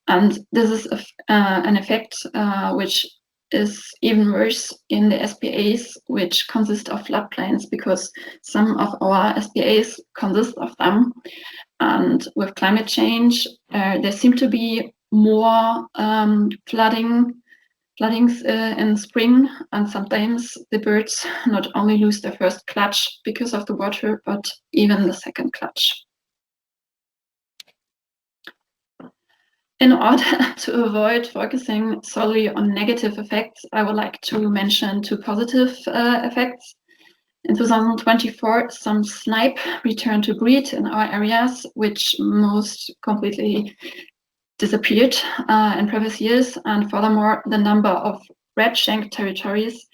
And this is an effect which is even worse in the SPAs, which consist of floodplains, because some of our SPAs consist of them. And with climate change, there seem to be more floodings in spring, and sometimes the birds not only lose their first clutch because of the water, but even the second clutch. In order to avoid focusing solely on negative effects, I would like to mention two positive effects. In 2024, some snipe returned to breed in our areas, which most completely disappeared in previous years. And furthermore, the number of red-shanked territories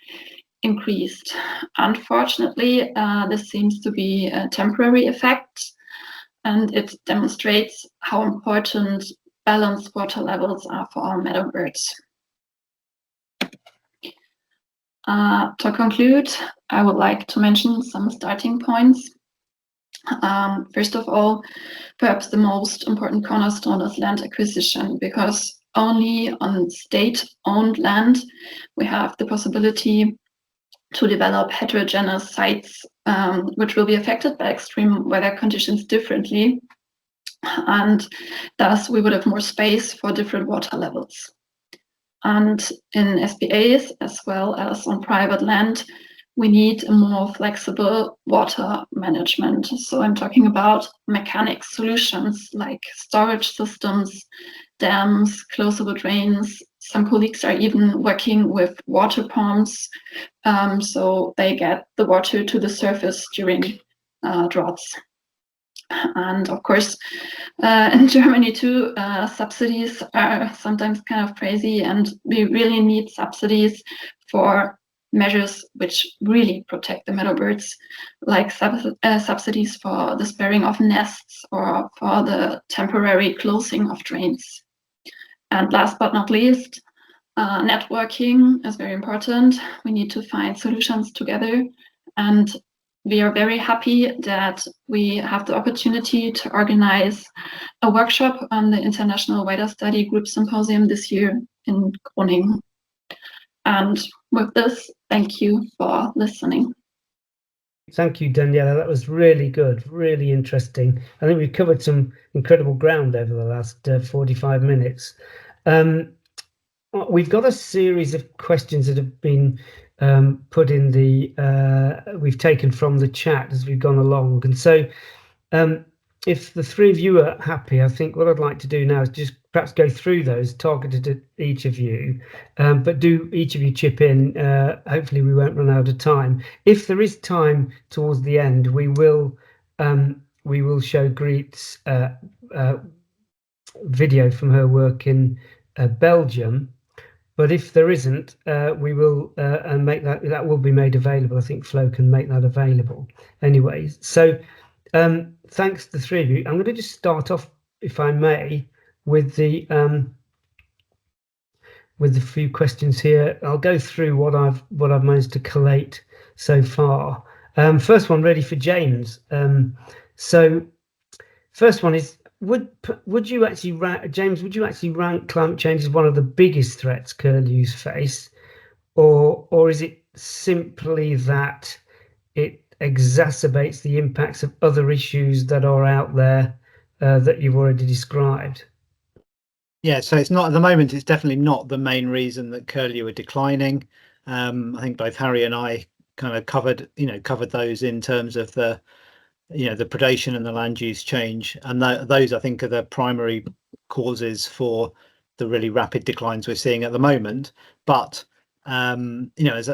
increased. Unfortunately, this seems to be a temporary effect, and it demonstrates how important balanced water levels are for our meadowbirds. To conclude, I would like to mention some starting points. First of all, perhaps the most important cornerstone is land acquisition, because only on state-owned land we have the possibility to develop heterogeneous sites, which will be affected by extreme weather conditions differently. And thus we would have more space for different water levels. And in SPAs, as well as on private land, we need a more flexible water management. So I'm talking about mechanic solutions like storage systems, dams, closable drains. Some colleagues are even working with water pumps, so they get the water to the surface during droughts. And of course, in Germany too, subsidies are sometimes kind of crazy, and we really need subsidies for measures which really protect the meadowbirds, like subsidies for the sparing of nests or for the temporary closing of drains. And last but not least, networking is very important. We need to find solutions together, and we are very happy that we have the opportunity to organize a workshop on the International Weather Study Group Symposium this year in Groningen. And with this, thank you for listening. Thank you, Daniela. That was really good, really interesting. I think we've covered some incredible ground over the last 45 minutes. We've got a series of questions that have been put in we've taken from the chat as we've gone along. And so if the three of you are happy, I think what I'd like to do now is just perhaps go through those targeted at each of you, but do each of you chip in. Hopefully we won't run out of time. If there is time towards the end, we will show Griet's video from her work in Belgium. But if there isn't, we will and make that will be made available. I think Flo can make that available. Anyways, so thanks to the three of you. I'm going to just start off, if I may, with the few questions here. I'll go through what I've managed to collate so far. First one, ready for James. So first one is, would you actually rank, James, would you actually rank climate change as one of the biggest threats curlews face, or is it simply that it exacerbates the impacts of other issues that are out there that you've already described? Yeah, so it's not at the moment. It's definitely not the main reason that curlew are declining. I think both Harry and I kind of covered those in terms of the predation and the land use change, and those I think are the primary causes for the really rapid declines we're seeing at the moment. But as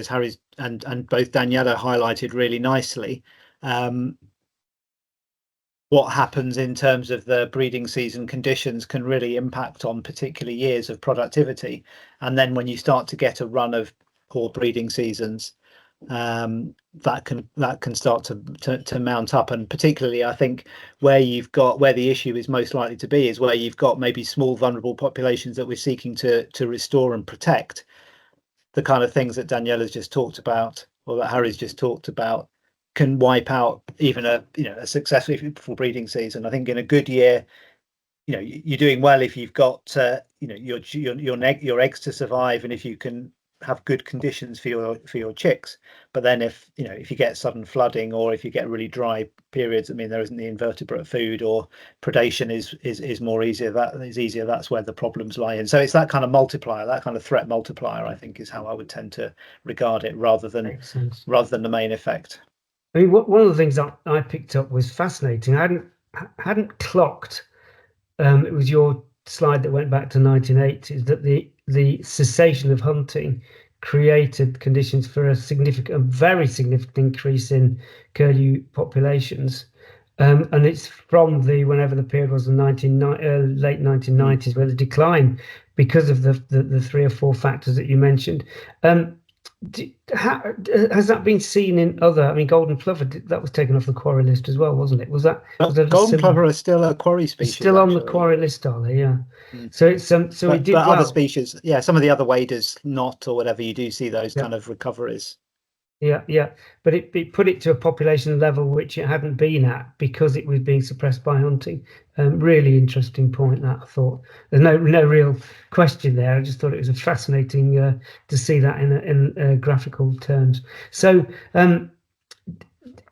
Harry's and both Daniela highlighted really nicely, what happens in terms of the breeding season conditions can really impact on particular years of productivity. And then when you start to get a run of poor breeding seasons, that can start to mount up. And particularly I think where the issue is most likely to be is where you've got maybe small vulnerable populations that we're seeking to restore and protect. The kind of things that Daniela's just talked about, or that Harry's just talked about, can wipe out even a successful breeding season. I think in a good year, you're doing well if you've got your eggs to survive, and if you can have good conditions for your chicks. But then if you get sudden flooding, or if you get really dry periods, I mean, there isn't the invertebrate food, or predation is more easier. That's where the problems lie in. So it's that kind of multiplier, that kind of threat multiplier, I think, is how I would tend to regard it, rather than the main effect. I mean, one of the things that I picked up was fascinating. I hadn't clocked. It was your slide that went back to 1980s, that the cessation of hunting created conditions for a very significant increase in curlew populations. And it's from whenever the period was, the late 1990s, where the decline, because of the 3 or 4 factors that you mentioned. Has that been seen in other? I mean, golden plover, that was taken off the quarry list as well, wasn't it? Was that golden plover is still a quarry species? Still on the quarry list, are they? Yeah. So it's we did but other species, some of the other waders not, or whatever. You do see those kind of recoveries. Yeah. But it put it to a population level which it hadn't been at, because it was being suppressed by hunting. Really interesting point, that, I thought. There's no real question there. I just thought it was a fascinating to see that in graphical terms. So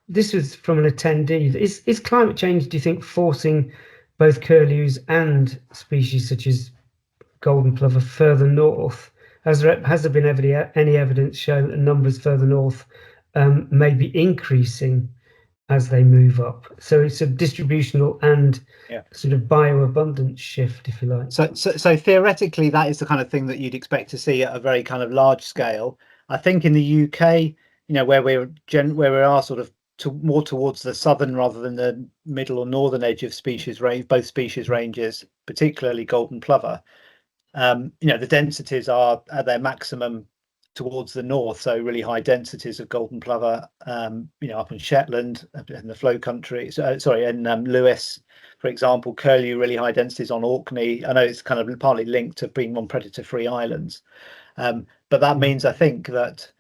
this was from an attendee. Is climate change, do you think, forcing both curlews and species such as golden plover further north? Has there been any evidence showing that numbers further north may be increasing as they move up? So it's a distributional and sort of bioabundance shift, if you like. So theoretically, that is the kind of thing that you'd expect to see at a very kind of large scale. I think in the UK, where we are sort of more towards the southern rather than the middle or northern edge of species range, both species ranges, particularly golden plover. The densities are at their maximum towards the north, so really high densities of golden plover, up in Shetland, in the Flow Country. In Lewis, for example. Curlew, really high densities on Orkney. I know it's kind of partly linked to being on predator-free islands, but that means, I think, that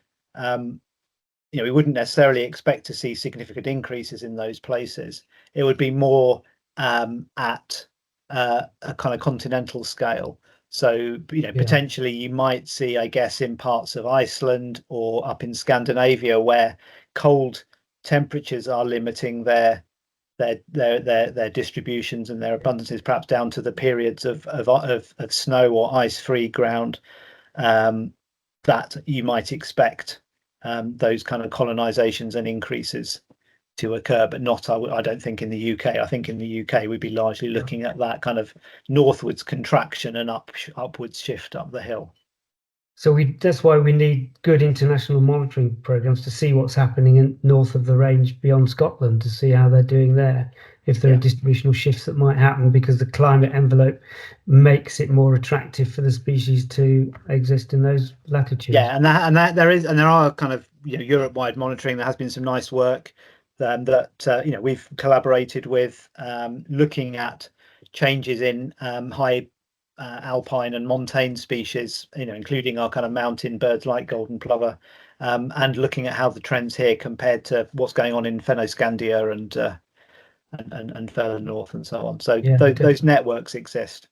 we wouldn't necessarily expect to see significant increases in those places. It would be more at a kind of continental scale. So, potentially you might see, I guess, in parts of Iceland or up in Scandinavia, where cold temperatures are limiting their distributions and their abundances, perhaps down to the periods of snow or ice-free ground, that you might expect those kind of colonizations and increases to occur, but not, I don't think, in the UK. I think in the UK we'd be largely looking at that kind of northwards contraction and upwards shift up the hill. So that's why we need good international monitoring programs to see what's happening in north of the range beyond Scotland, to see how they're doing there, if there are distributional shifts that might happen, because the climate envelope makes it more attractive for the species to exist in those latitudes. Yeah, and there are kind of Europe-wide monitoring. There has been some nice work that we've collaborated with, looking at changes in high alpine and montane species, including our kind of mountain birds like golden plover, and looking at how the trends here compared to what's going on in Fennoscandia and further north and so on. So those networks exist.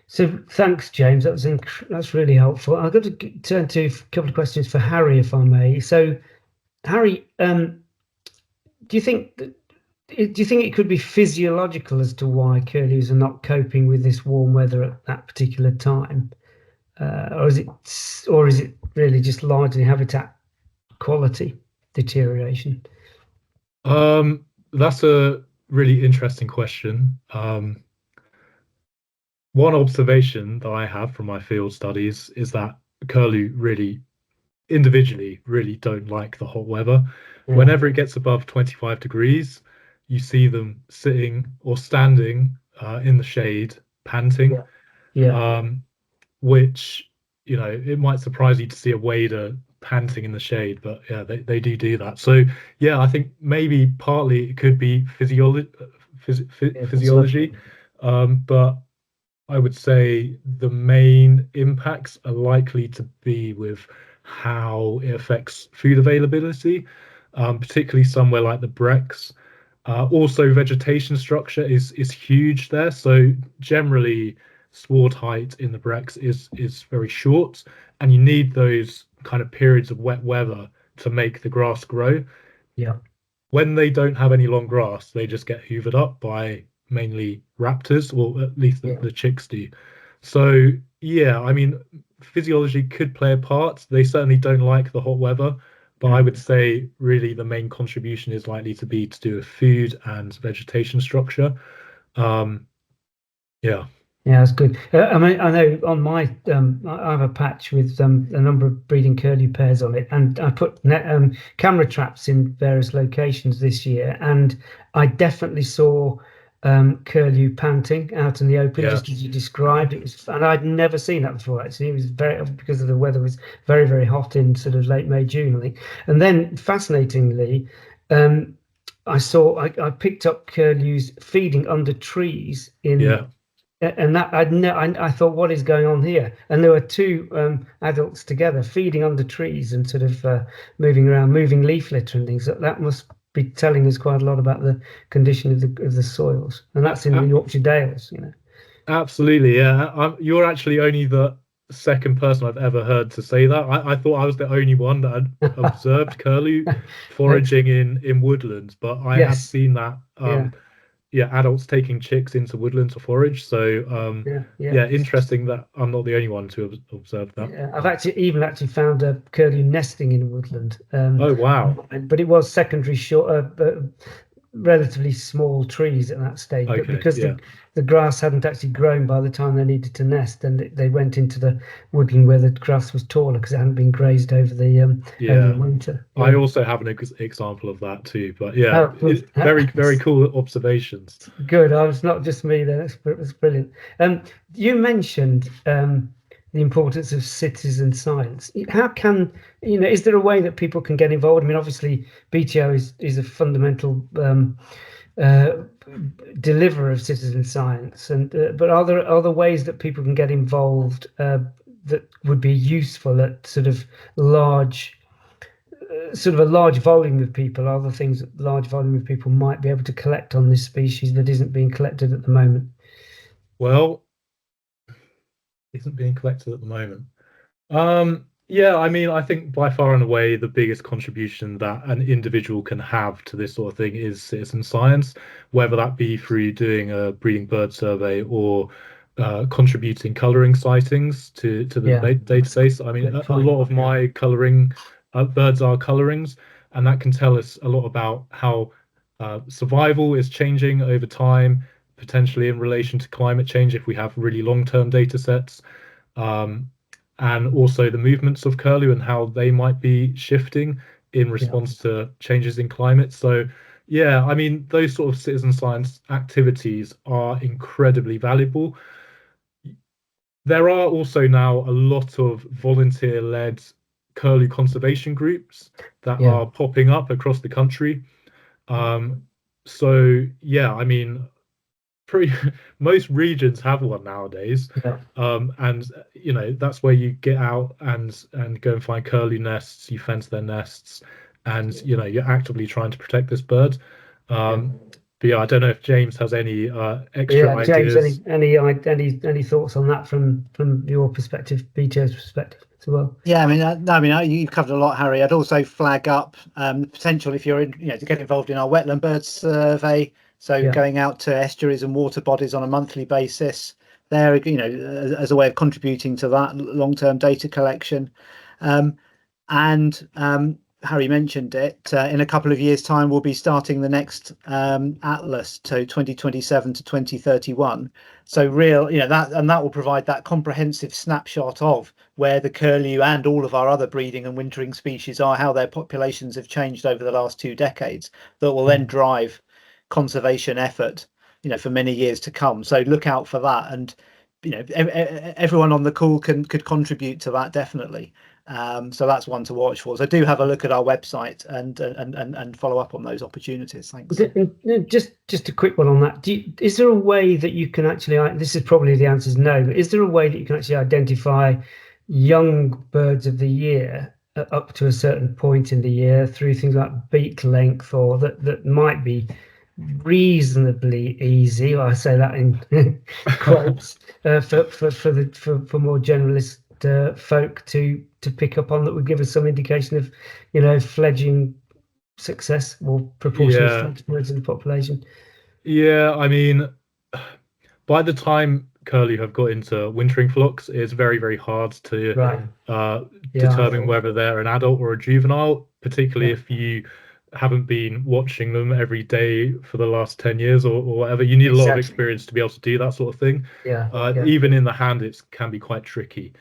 So thanks, James. That's really helpful. I've got to turn to a couple of questions for Harry, if I may. So, Harry, do you think it could be physiological as to why curlews are not coping with this warm weather at that particular time, or is it really just largely habitat quality deterioration? That's a really interesting question. One observation that I have from my field studies is that curlew individually don't like the hot weather. Whenever it gets above 25 degrees, you see them sitting or standing in the shade, panting. Which, it might surprise you to see a wader panting in the shade, but they do that. So I think maybe partly it could be physiology, but I would say the main impacts are likely to be with how it affects food availability, particularly somewhere like the Brecks. Also, vegetation structure is huge there. So generally, sward height in the Brecks is very short, and you need those kind of periods of wet weather to make the grass grow. Yeah. When they don't have any long grass, they just get hoovered up by mainly raptors, or at least the chicks do. So yeah, I mean, physiology could play a part. They certainly don't like the hot weather, but I would say really the main contribution is likely to be to do with food and vegetation structure. Yeah. Yeah, that's good. I mean, I know on my, I have a patch with a number of breeding curlew pairs on it, and I put camera traps in various locations this year, and I definitely saw curlew panting out in the open, just as you described. It was, and I'd never seen that before. Actually, it was because of the weather was very, very hot in sort of late May, June, I think. And then, fascinatingly, I picked up curlews feeding under trees in. And that I thought, what is going on here? And there were two adults together feeding under trees and sort of moving around, moving leaf litter and things. That must be telling us quite a lot about the condition of the soils, and that's in the Yorkshire Dales, Absolutely, yeah. You're actually only the second person I've ever heard to say that. I thought I was the only one that had observed curlew foraging in woodlands, but I have seen that. Adults taking chicks into woodland to forage. So interesting that I'm not the only one to have observed that. Yeah, I've actually found a curlew nesting in a woodland. Oh wow! But it was secondary relatively small trees at that stage, but because the grass hadn't actually grown by the time they needed to nest, and they went into the woodland where the grass was taller because it hadn't been grazed over the winter. I also have an example of that too, but very cool observations. Good. I was not just me there. It was brilliant. You mentioned the importance of citizen science. How can, is there a way that people can get involved? I mean, obviously, BTO is a fundamental deliverer of citizen science, but are there other ways that people can get involved that would be useful at sort of a large volume of people? Are there things that a large volume of people might be able to collect on this species that isn't being collected at the moment? Well, isn't being collected at the moment. I mean, I think by far and away the biggest contribution that an individual can have to this sort of thing is citizen science, whether that be through doing a breeding bird survey or contributing colouring sightings to the database. I mean, a lot of my colouring birds are colourings, and that can tell us a lot about how survival is changing over time, potentially in relation to climate change if we have really long-term data sets, and also the movements of curlew and how they might be shifting in response to changes in climate. So I mean, those sort of citizen science activities are incredibly valuable. There are also now a lot of volunteer-led curlew conservation groups that are popping up across the country. I mean, most regions have one nowadays, and that's where you get out and go and find curlew nests. You fence their nests, and you're actively trying to protect this bird. But I don't know if James has any extra ideas. James, any thoughts on that from your perspective, BTO's perspective as well? Yeah, I mean, you've covered a lot, Harry. I'd also flag up the potential if you're to get involved in our wetland bird survey. So going out to estuaries and water bodies on a monthly basis, there, as a way of contributing to that long-term data collection. Harry mentioned it. In a couple of years' time, we'll be starting the next atlas, to 2027 to 2031. So that will provide that comprehensive snapshot of where the curlew and all of our other breeding and wintering species are, how their populations have changed over the last 2 decades. That will then drive conservation effort, for many years to come. So look out for that, and everyone on the call could contribute to that, definitely. So that's one to watch for. So do have a look at our website and follow up on those opportunities. Thanks. Just a quick one on that. Is there a way that you can actually, this is probably the answer is no, but is there a way that you can actually identify young birds of the year up to a certain point in the year through things like beak length, or that might be reasonably easy. I say that in quotes for more generalist folk to pick up on, that would give us some indication of, fledgling success or proportion of fledged birds in the population. Yeah, I mean, by the time curlew have got into wintering flocks, it's very, very hard to determine whether they're an adult or a juvenile, particularly if you haven't been watching them every day for the last 10 years or whatever. You need a lot of experience to be able to do that sort of thing. Even in the hand, it can be quite tricky.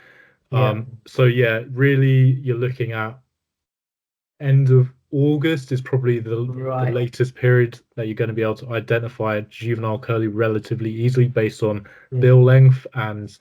So yeah, really, you're looking at end of August is probably the latest period that you're going to be able to identify a juvenile curlew relatively easily based on bill length and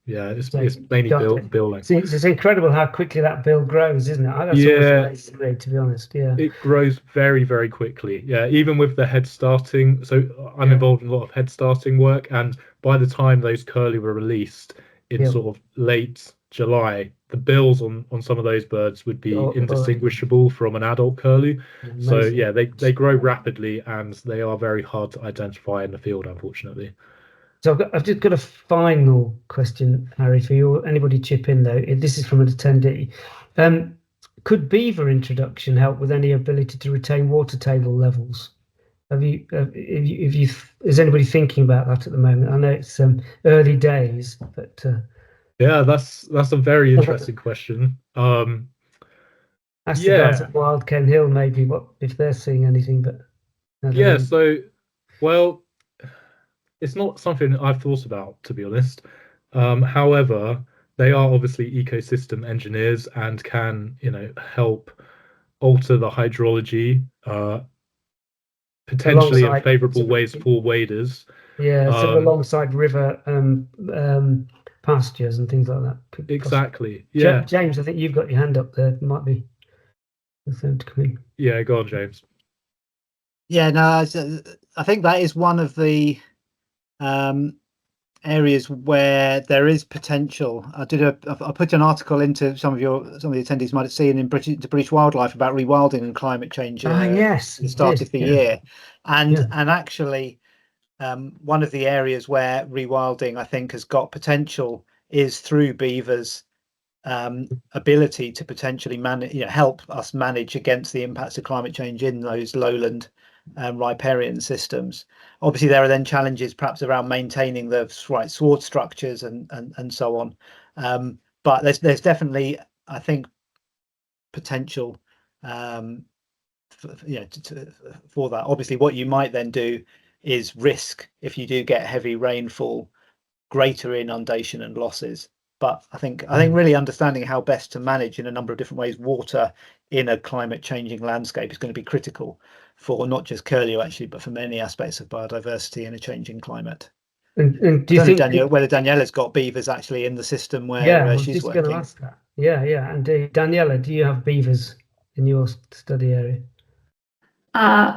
it's mainly bill length. It's incredible how quickly that bill grows, isn't it? That's always amazing to me, to be honest. It grows very, very quickly. Even with the head starting. So I'm involved in a lot of head starting work, and by the time those curlew were released in sort of late July, the bills on some of those birds would be indistinguishable from an adult curlew. So yeah, they grow rapidly and they are very hard to identify in the field, unfortunately. So I've just got a final question, Harry, for you. Anybody chip in though? This is from an attendee. Could beaver introduction help with any ability to retain water table levels? Is anybody thinking about that at the moment? I know it's early days, but yeah, that's a very interesting question. Ask the guys at Wild Ken Hill maybe what if they're seeing anything, but so it's not something I've thought about, to be honest. However, they are obviously ecosystem engineers and can, help alter the hydrology, potentially in favourable ways for waders. So alongside river pastures and things like that. Exactly. James, I think you've got your hand up there. Might be the thing to come in. Yeah, go on, James. Yeah, no, I think that is one of the areas where there is potential. I put an article into some of the attendees might have seen in British Wildlife about rewilding and climate change. Yes, at the start of the year, and actually one of the areas where rewilding I think has got potential is through beavers' ability to potentially help us manage against the impacts of climate change in those lowland riparian systems. Obviously there are then challenges perhaps around maintaining the right sward structures and so on, but there's definitely I think potential for that. Obviously what you might then do is risk, if you do get heavy rainfall, greater inundation and losses. But I think really understanding how best to manage in a number of different ways water in a climate changing landscape is going to be critical for not just curlew actually, but for many aspects of biodiversity in a changing climate. And do you think whether Daniela's got beavers actually in the system where she's working? Going to ask that. And Daniela, do you have beavers in your study area?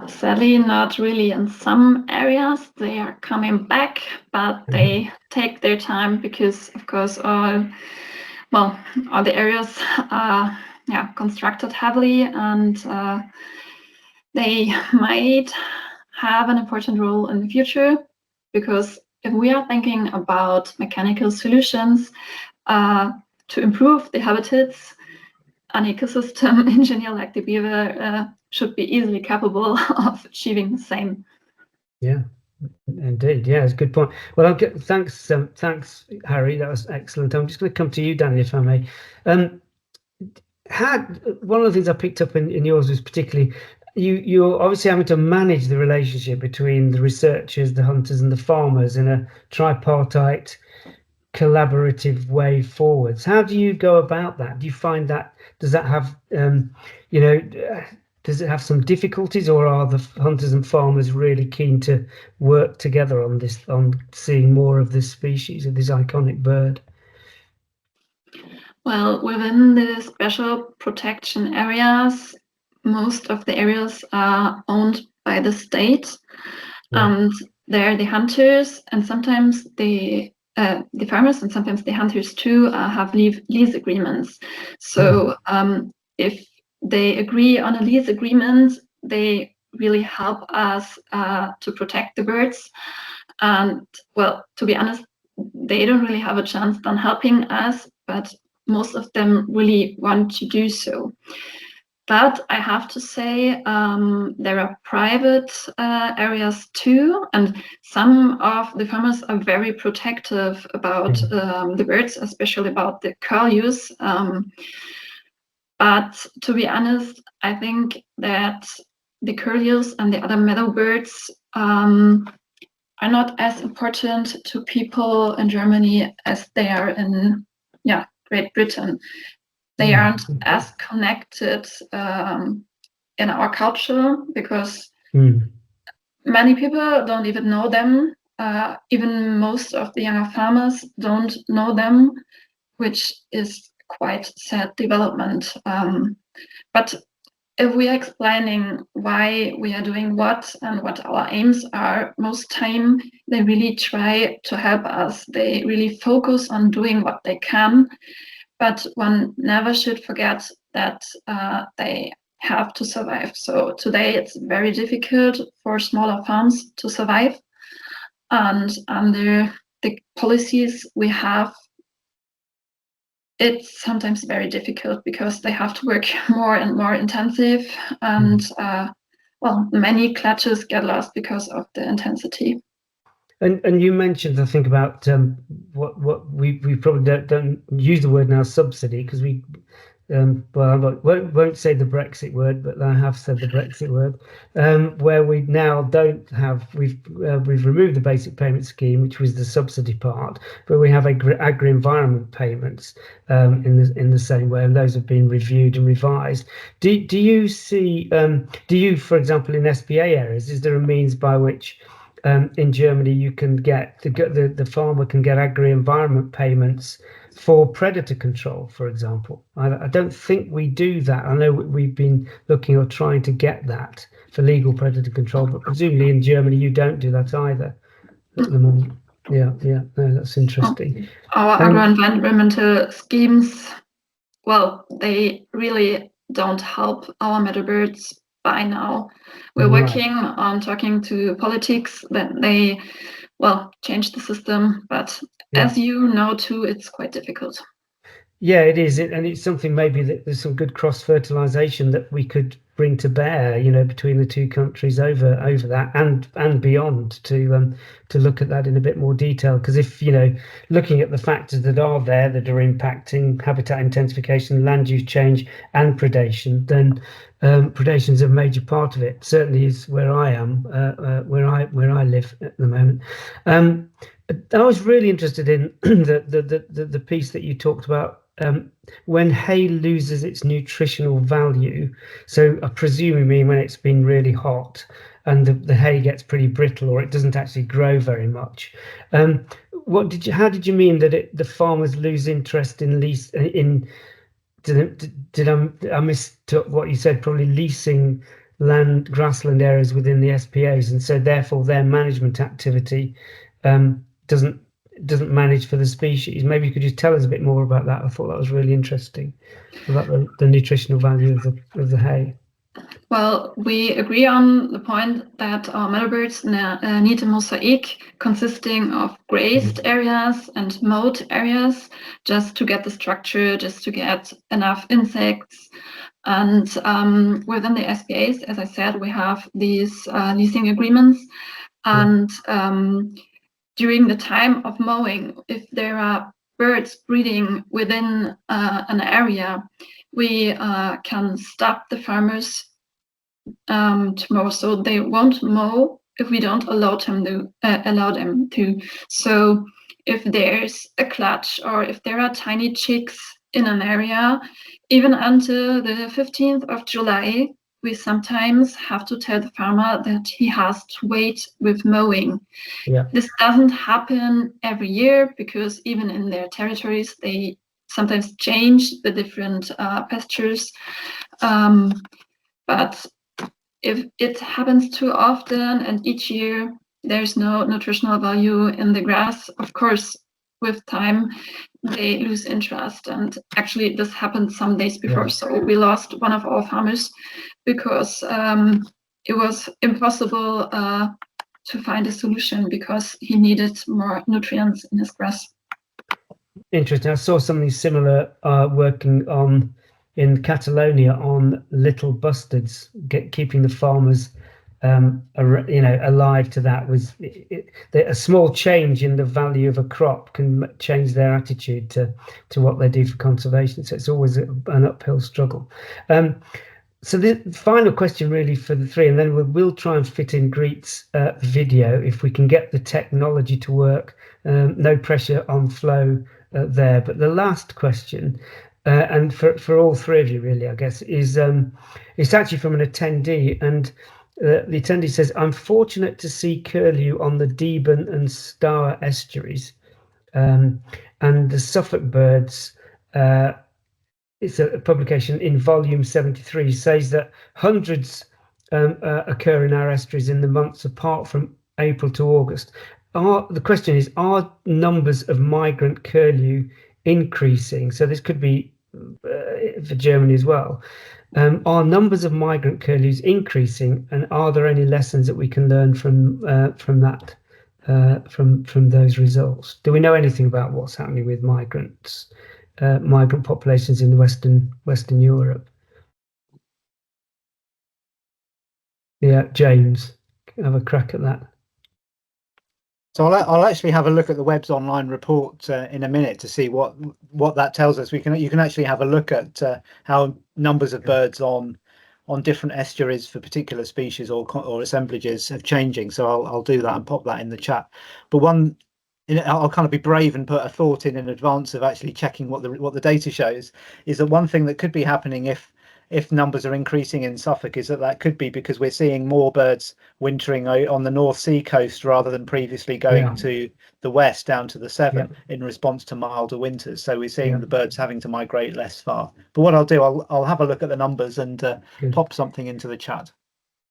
Sadly, not really. In some areas, they are coming back, but they take their time because, of course, all the areas are constructed heavily, and they might have an important role in the future. Because if we are thinking about mechanical solutions to improve the habitats, an ecosystem engineer like the beaver should be easily capable of achieving the same. Yeah, indeed. Yeah, it's a good point. Well, thanks, Harry. That was excellent. I'm just going to come to you, Danny, if I may. One of the things I picked up in yours was particularly you're obviously having to manage the relationship between the researchers, the hunters, and the farmers in a tripartite, collaborative way forwards. How do you go about that? Do you find that does that have does it have some difficulties, or are the hunters and farmers really keen to work together on seeing more of this species, of this iconic bird? Well, within the special protection areas, most of the areas are owned by the state, and they're the hunters, and sometimes the farmers, and sometimes the hunters too have lease agreements. So if they agree on a lease agreement, they really help us to protect the birds. And well, to be honest, they don't really have a chance on helping us, but most of them really want to do so. But I have to say, there are private areas too, and some of the farmers are very protective about the birds, especially about the curlews. But to be honest, I think that the curlews and the other meadow birds are not as important to people in Germany as they are in Great Britain. They aren't as connected in our culture because many people don't even know them. Even most of the younger farmers don't know them, which is quite sad development. But if we are explaining why we are doing what and what our aims are, most time they really try to help us. They really focus on doing what they can, but one never should forget that they have to survive. So today it's very difficult for smaller farms to survive, and under the policies we have, it's sometimes very difficult because they have to work more and more intensive, and many clutches get lost because of the intensity. And you mentioned, I think, about what we probably don't use the word now, subsidy, because we well, I won't say the Brexit word, but I have said the Brexit word, where we now don't have, we've removed the basic payment scheme, which was the subsidy part, but we have agri-environment payments in the same way, and those have been reviewed and revised. Do you see, for example, in SPA areas, is there a means by which in Germany you can get the farmer can get agri-environment payments for predator control, for example? I don't think we do that. I know we've been looking or trying to get that for legal predator control, but presumably in Germany you don't do that either at the moment. Yeah, no, that's interesting. Our agro-environmental schemes, well, they really don't help our meadow birds by now. We're working on talking to politics that they, change the system, but as you know too, it's quite difficult. Yeah, it is, and it's something maybe that there's some good cross-fertilization that we could bring to bear, between the two countries over that and beyond to look at that in a bit more detail. Because if looking at the factors that are there that are impacting habitat intensification, land use change, and predation, then predation is a major part of it. Certainly is where I am, where I live at the moment. I was really interested in the piece that you talked about. When hay loses its nutritional value, so I presume you mean when it's been really hot and the hay gets pretty brittle, or it doesn't actually grow very much. How did you mean that the farmers lose interest in did I mistook what you said? Probably leasing grassland areas within the SPAs, and so therefore their management activity doesn't manage for the species. Maybe you could just tell us a bit more about that. I thought that was really interesting about the nutritional value of the hay. Well, we agree on the point that our meadow birds need a mosaic consisting of grazed areas and mowed areas just to get the structure, just to get enough insects. And within the SPAs, as I said, we have these leasing agreements. And during the time of mowing, if there are birds breeding within an area, we can stop the farmers to mow. So they won't mow if we don't allow them to. So if there's a clutch or if there are tiny chicks in an area, even until the 15th of July, we sometimes have to tell the farmer that he has to wait with mowing. This doesn't happen every year because even in their territories, they sometimes change the different pastures. But if it happens too often and each year there's no nutritional value in the grass, of course, with time, they lose interest. And actually this happened some days before. So we lost one of our farmers because it was impossible to find a solution because he needed more nutrients in his grass. Interesting. I saw something similar working on in Catalonia on little bustards, keeping the farmers alive to that. A small change in the value of a crop can change their attitude to what they do for conservation. So it's always an uphill struggle. So the final question really for the three, and then we'll try and fit in Griet's video if we can get the technology to work. No pressure on flow there. But the last question, and for all three of you really, I guess, is it's actually from an attendee, and the attendee says, "I'm fortunate to see curlew on the Deben and Stour estuaries, and the Suffolk birds." It's a publication in volume 73, says that hundreds occur in our estuaries in the months apart from April to August. The question is, are numbers of migrant curlew increasing? So this could be for Germany as well. Are numbers of migrant curlews increasing, and are there any lessons that we can learn from that, from those results? Do we know anything about what's happening with migrant populations in Western Europe? Yeah, James, have a crack at that. So I'll actually have a look at the Webb's online report in a minute to see what that tells us. You can actually have a look at how numbers of birds on different estuaries for particular species or assemblages are changing. So I'll do that and pop that in the chat. But I'll kind of be brave and put a thought in advance of actually checking what the data shows, is that one thing that could be happening if numbers are increasing in Suffolk is that could be because we're seeing more birds wintering on the North Sea coast rather than previously going to the west down to the Severn in response to milder winters. So we're seeing the birds having to migrate less far. But what I'll do, I'll have a look at the numbers and pop something into the chat.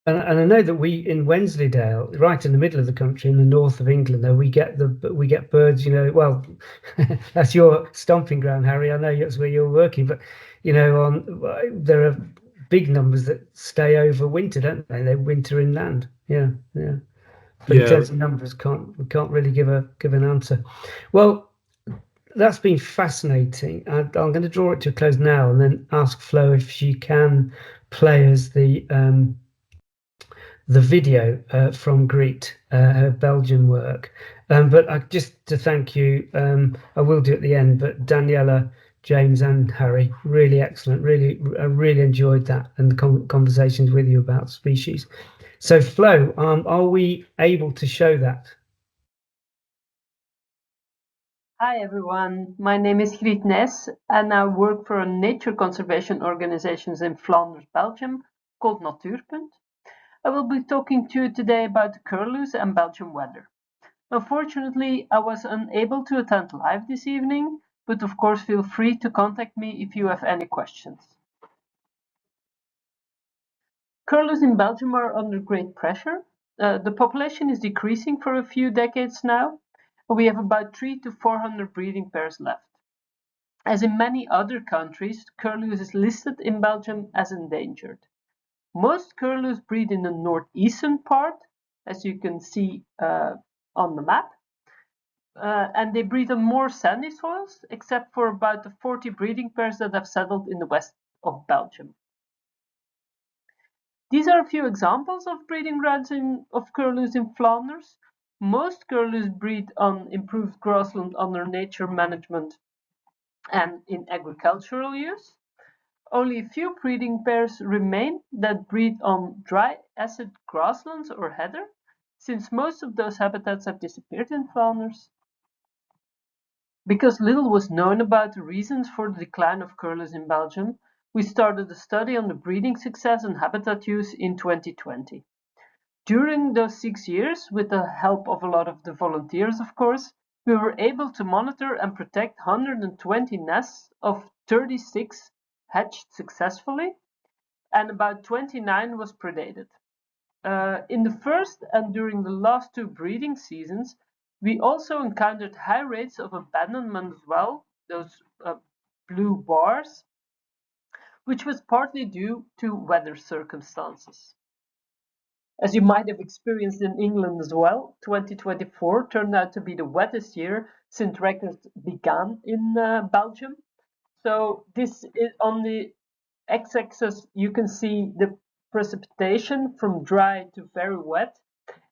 And I know that we in Wensleydale, right in the middle of the country, in the north of England, though, we get birds. Well, that's your stomping ground, Harry. I know that's where you're working, but there are big numbers that stay over winter, don't they? They winter inland. Yeah. But in terms of numbers, we can't really give an answer. Well, that's been fascinating. I'm going to draw it to a close now, and then ask Flo if she can play us the video from Griet, her Belgian work. But just to thank you, I will do at the end, but Daniela, James and Harry, really excellent. I really enjoyed that and the conversations with you about species. So Flo, are we able to show that? Hi everyone, my name is Griet Nijs and I work for a nature conservation organization in Flanders, Belgium called Natuurpunt. I will be talking to you today about the curlews and Belgian weather. Unfortunately, I was unable to attend live this evening, but of course feel free to contact me if you have any questions. Curlews in Belgium are under great pressure. The population is decreasing for a few decades now. We have about 300 to 400 breeding pairs left. As in many other countries, curlews is listed in Belgium as endangered. Most curlews breed in the northeastern part, as you can see on the map, and they breed on more sandy soils, except for about the 40 breeding pairs that have settled in the west of Belgium. These are a few examples of breeding grounds of curlews in Flanders. Most curlews breed on improved grassland under nature management and in agricultural use. Only a few breeding pairs remain that breed on dry acid grasslands or heather, since most of those habitats have disappeared in Flanders. Because little was known about the reasons for the decline of curlews in Belgium, we started a study on the breeding success and habitat use in 2020. During those 6 years, with the help of a lot of the volunteers of course, we were able to monitor and protect 120 nests of 36 hatched successfully, and about 29 was predated. In the first and during the last 2 breeding seasons, we also encountered high rates of abandonment as well, those blue bars, which was partly due to weather circumstances. As you might have experienced in England as well, 2024 turned out to be the wettest year since records began in Belgium. So this is on the x-axis, you can see the precipitation from dry to very wet,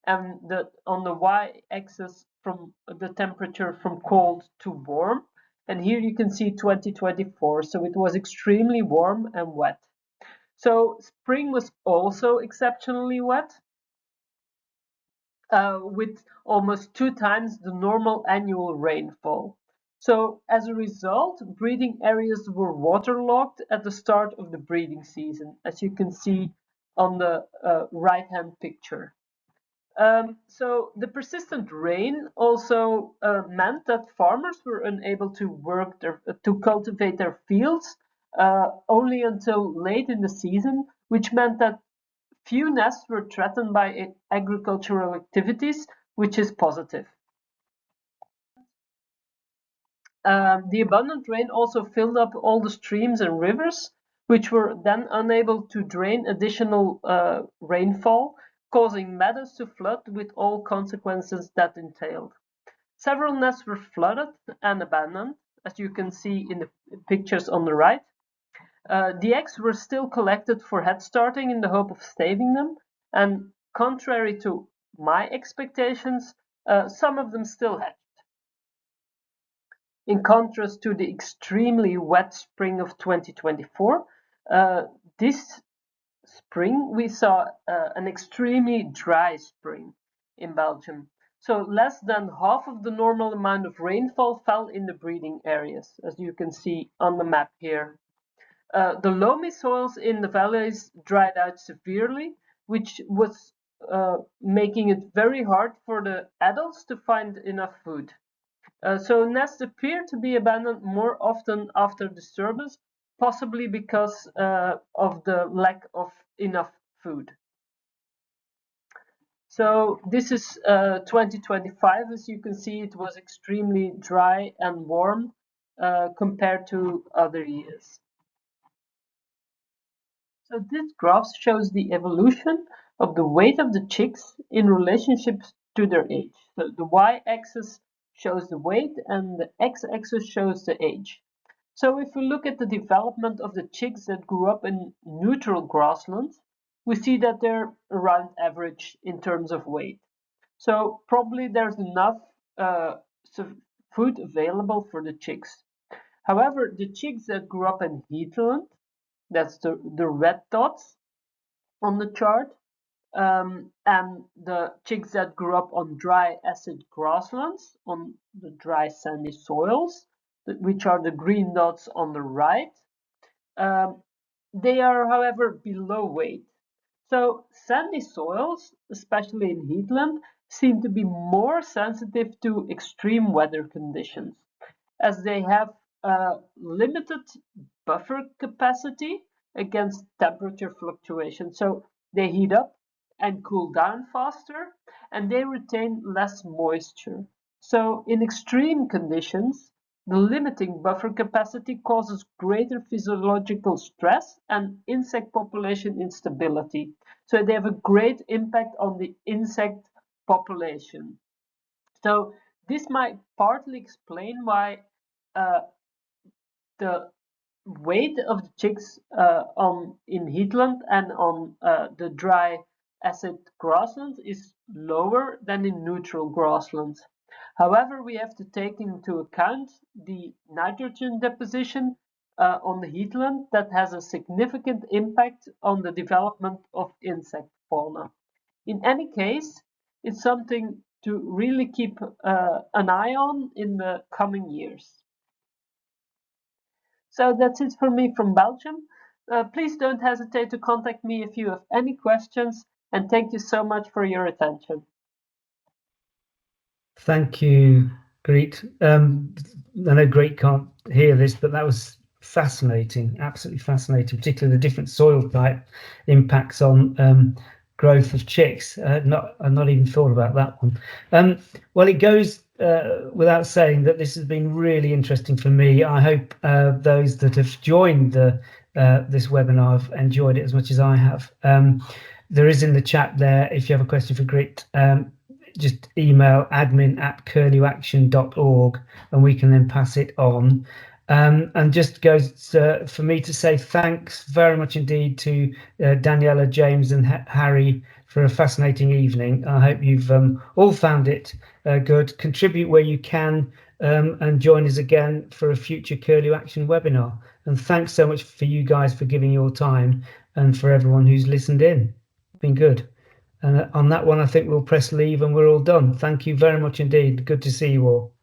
and on the y-axis from the temperature from cold to warm. And here you can see 2024, so it was extremely warm and wet. So spring was also exceptionally wet, with almost 2 times the normal annual rainfall. So as a result, breeding areas were waterlogged at the start of the breeding season, as you can see on the right-hand picture. So the persistent rain also meant that farmers were unable to cultivate their fields only until late in the season, which meant that few nests were threatened by agricultural activities, which is positive. The abundant rain also filled up all the streams and rivers, which were then unable to drain additional rainfall, causing meadows to flood with all consequences that entailed. Several nests were flooded and abandoned, as you can see in the pictures on the right. The eggs were still collected for head starting in the hope of saving them, and contrary to my expectations, some of them still hatched. In contrast to the extremely wet spring of 2024, this spring we saw an extremely dry spring in Belgium. So less than half of the normal amount of rainfall fell in the breeding areas, as you can see on the map here. The loamy soils in the valleys dried out severely, which was making it very hard for the adults to find enough food. So nests appear to be abandoned more often after disturbance, possibly because of the lack of enough food. So this is 2025. As you can see, it was extremely dry and warm compared to other years. So this graph shows the evolution of the weight of the chicks in relationship to their age. So the y-axis shows the weight and the x-axis shows the age. So if we look at the development of the chicks that grew up in neutral grasslands, we see that they're around average in terms of weight. So probably there's enough food available for the chicks. However, the chicks that grew up in heathland, that's the red dots on the chart, and the chicks that grew up on dry acid grasslands, on the dry sandy soils, which are the green dots on the right, they are, however, below weight. So sandy soils, especially in heathland, seem to be more sensitive to extreme weather conditions, as they have limited buffer capacity against temperature fluctuation. So they heat up and cool down faster, and they retain less moisture. So in extreme conditions, the limiting buffer capacity causes greater physiological stress and insect population instability. So they have a great impact on the insect population. So this might partly explain why the weight of the chicks in heathland and on the dry acid grasslands is lower than in neutral grasslands. However, we have to take into account the nitrogen deposition on the heathland that has a significant impact on the development of insect fauna. In any case, it's something to really keep an eye on in the coming years. So that's it for me from Belgium. Please don't hesitate to contact me if you have any questions, and thank you so much for your attention. Thank you, Griet. I know Griet can't hear this, but that was fascinating, absolutely fascinating, particularly the different soil type impacts on growth of chicks. I'd not even thought about that one. Well, it goes without saying that this has been really interesting for me. I hope those that have joined this webinar have enjoyed it as much as I have. there is in the chat there. If you have a question for Griet, just email admin@curlewaction.org and we can then pass it on. And just goes for me to say thanks very much indeed to Daniela, James and Harry for a fascinating evening. I hope you've all found it good. Contribute where you can and join us again for a future Curlew Action webinar. And thanks so much for you guys for giving your time and for everyone who's listened in. It's been good. And on that one, I think we'll press leave and we're all done. Thank you very much indeed. Good to see you all.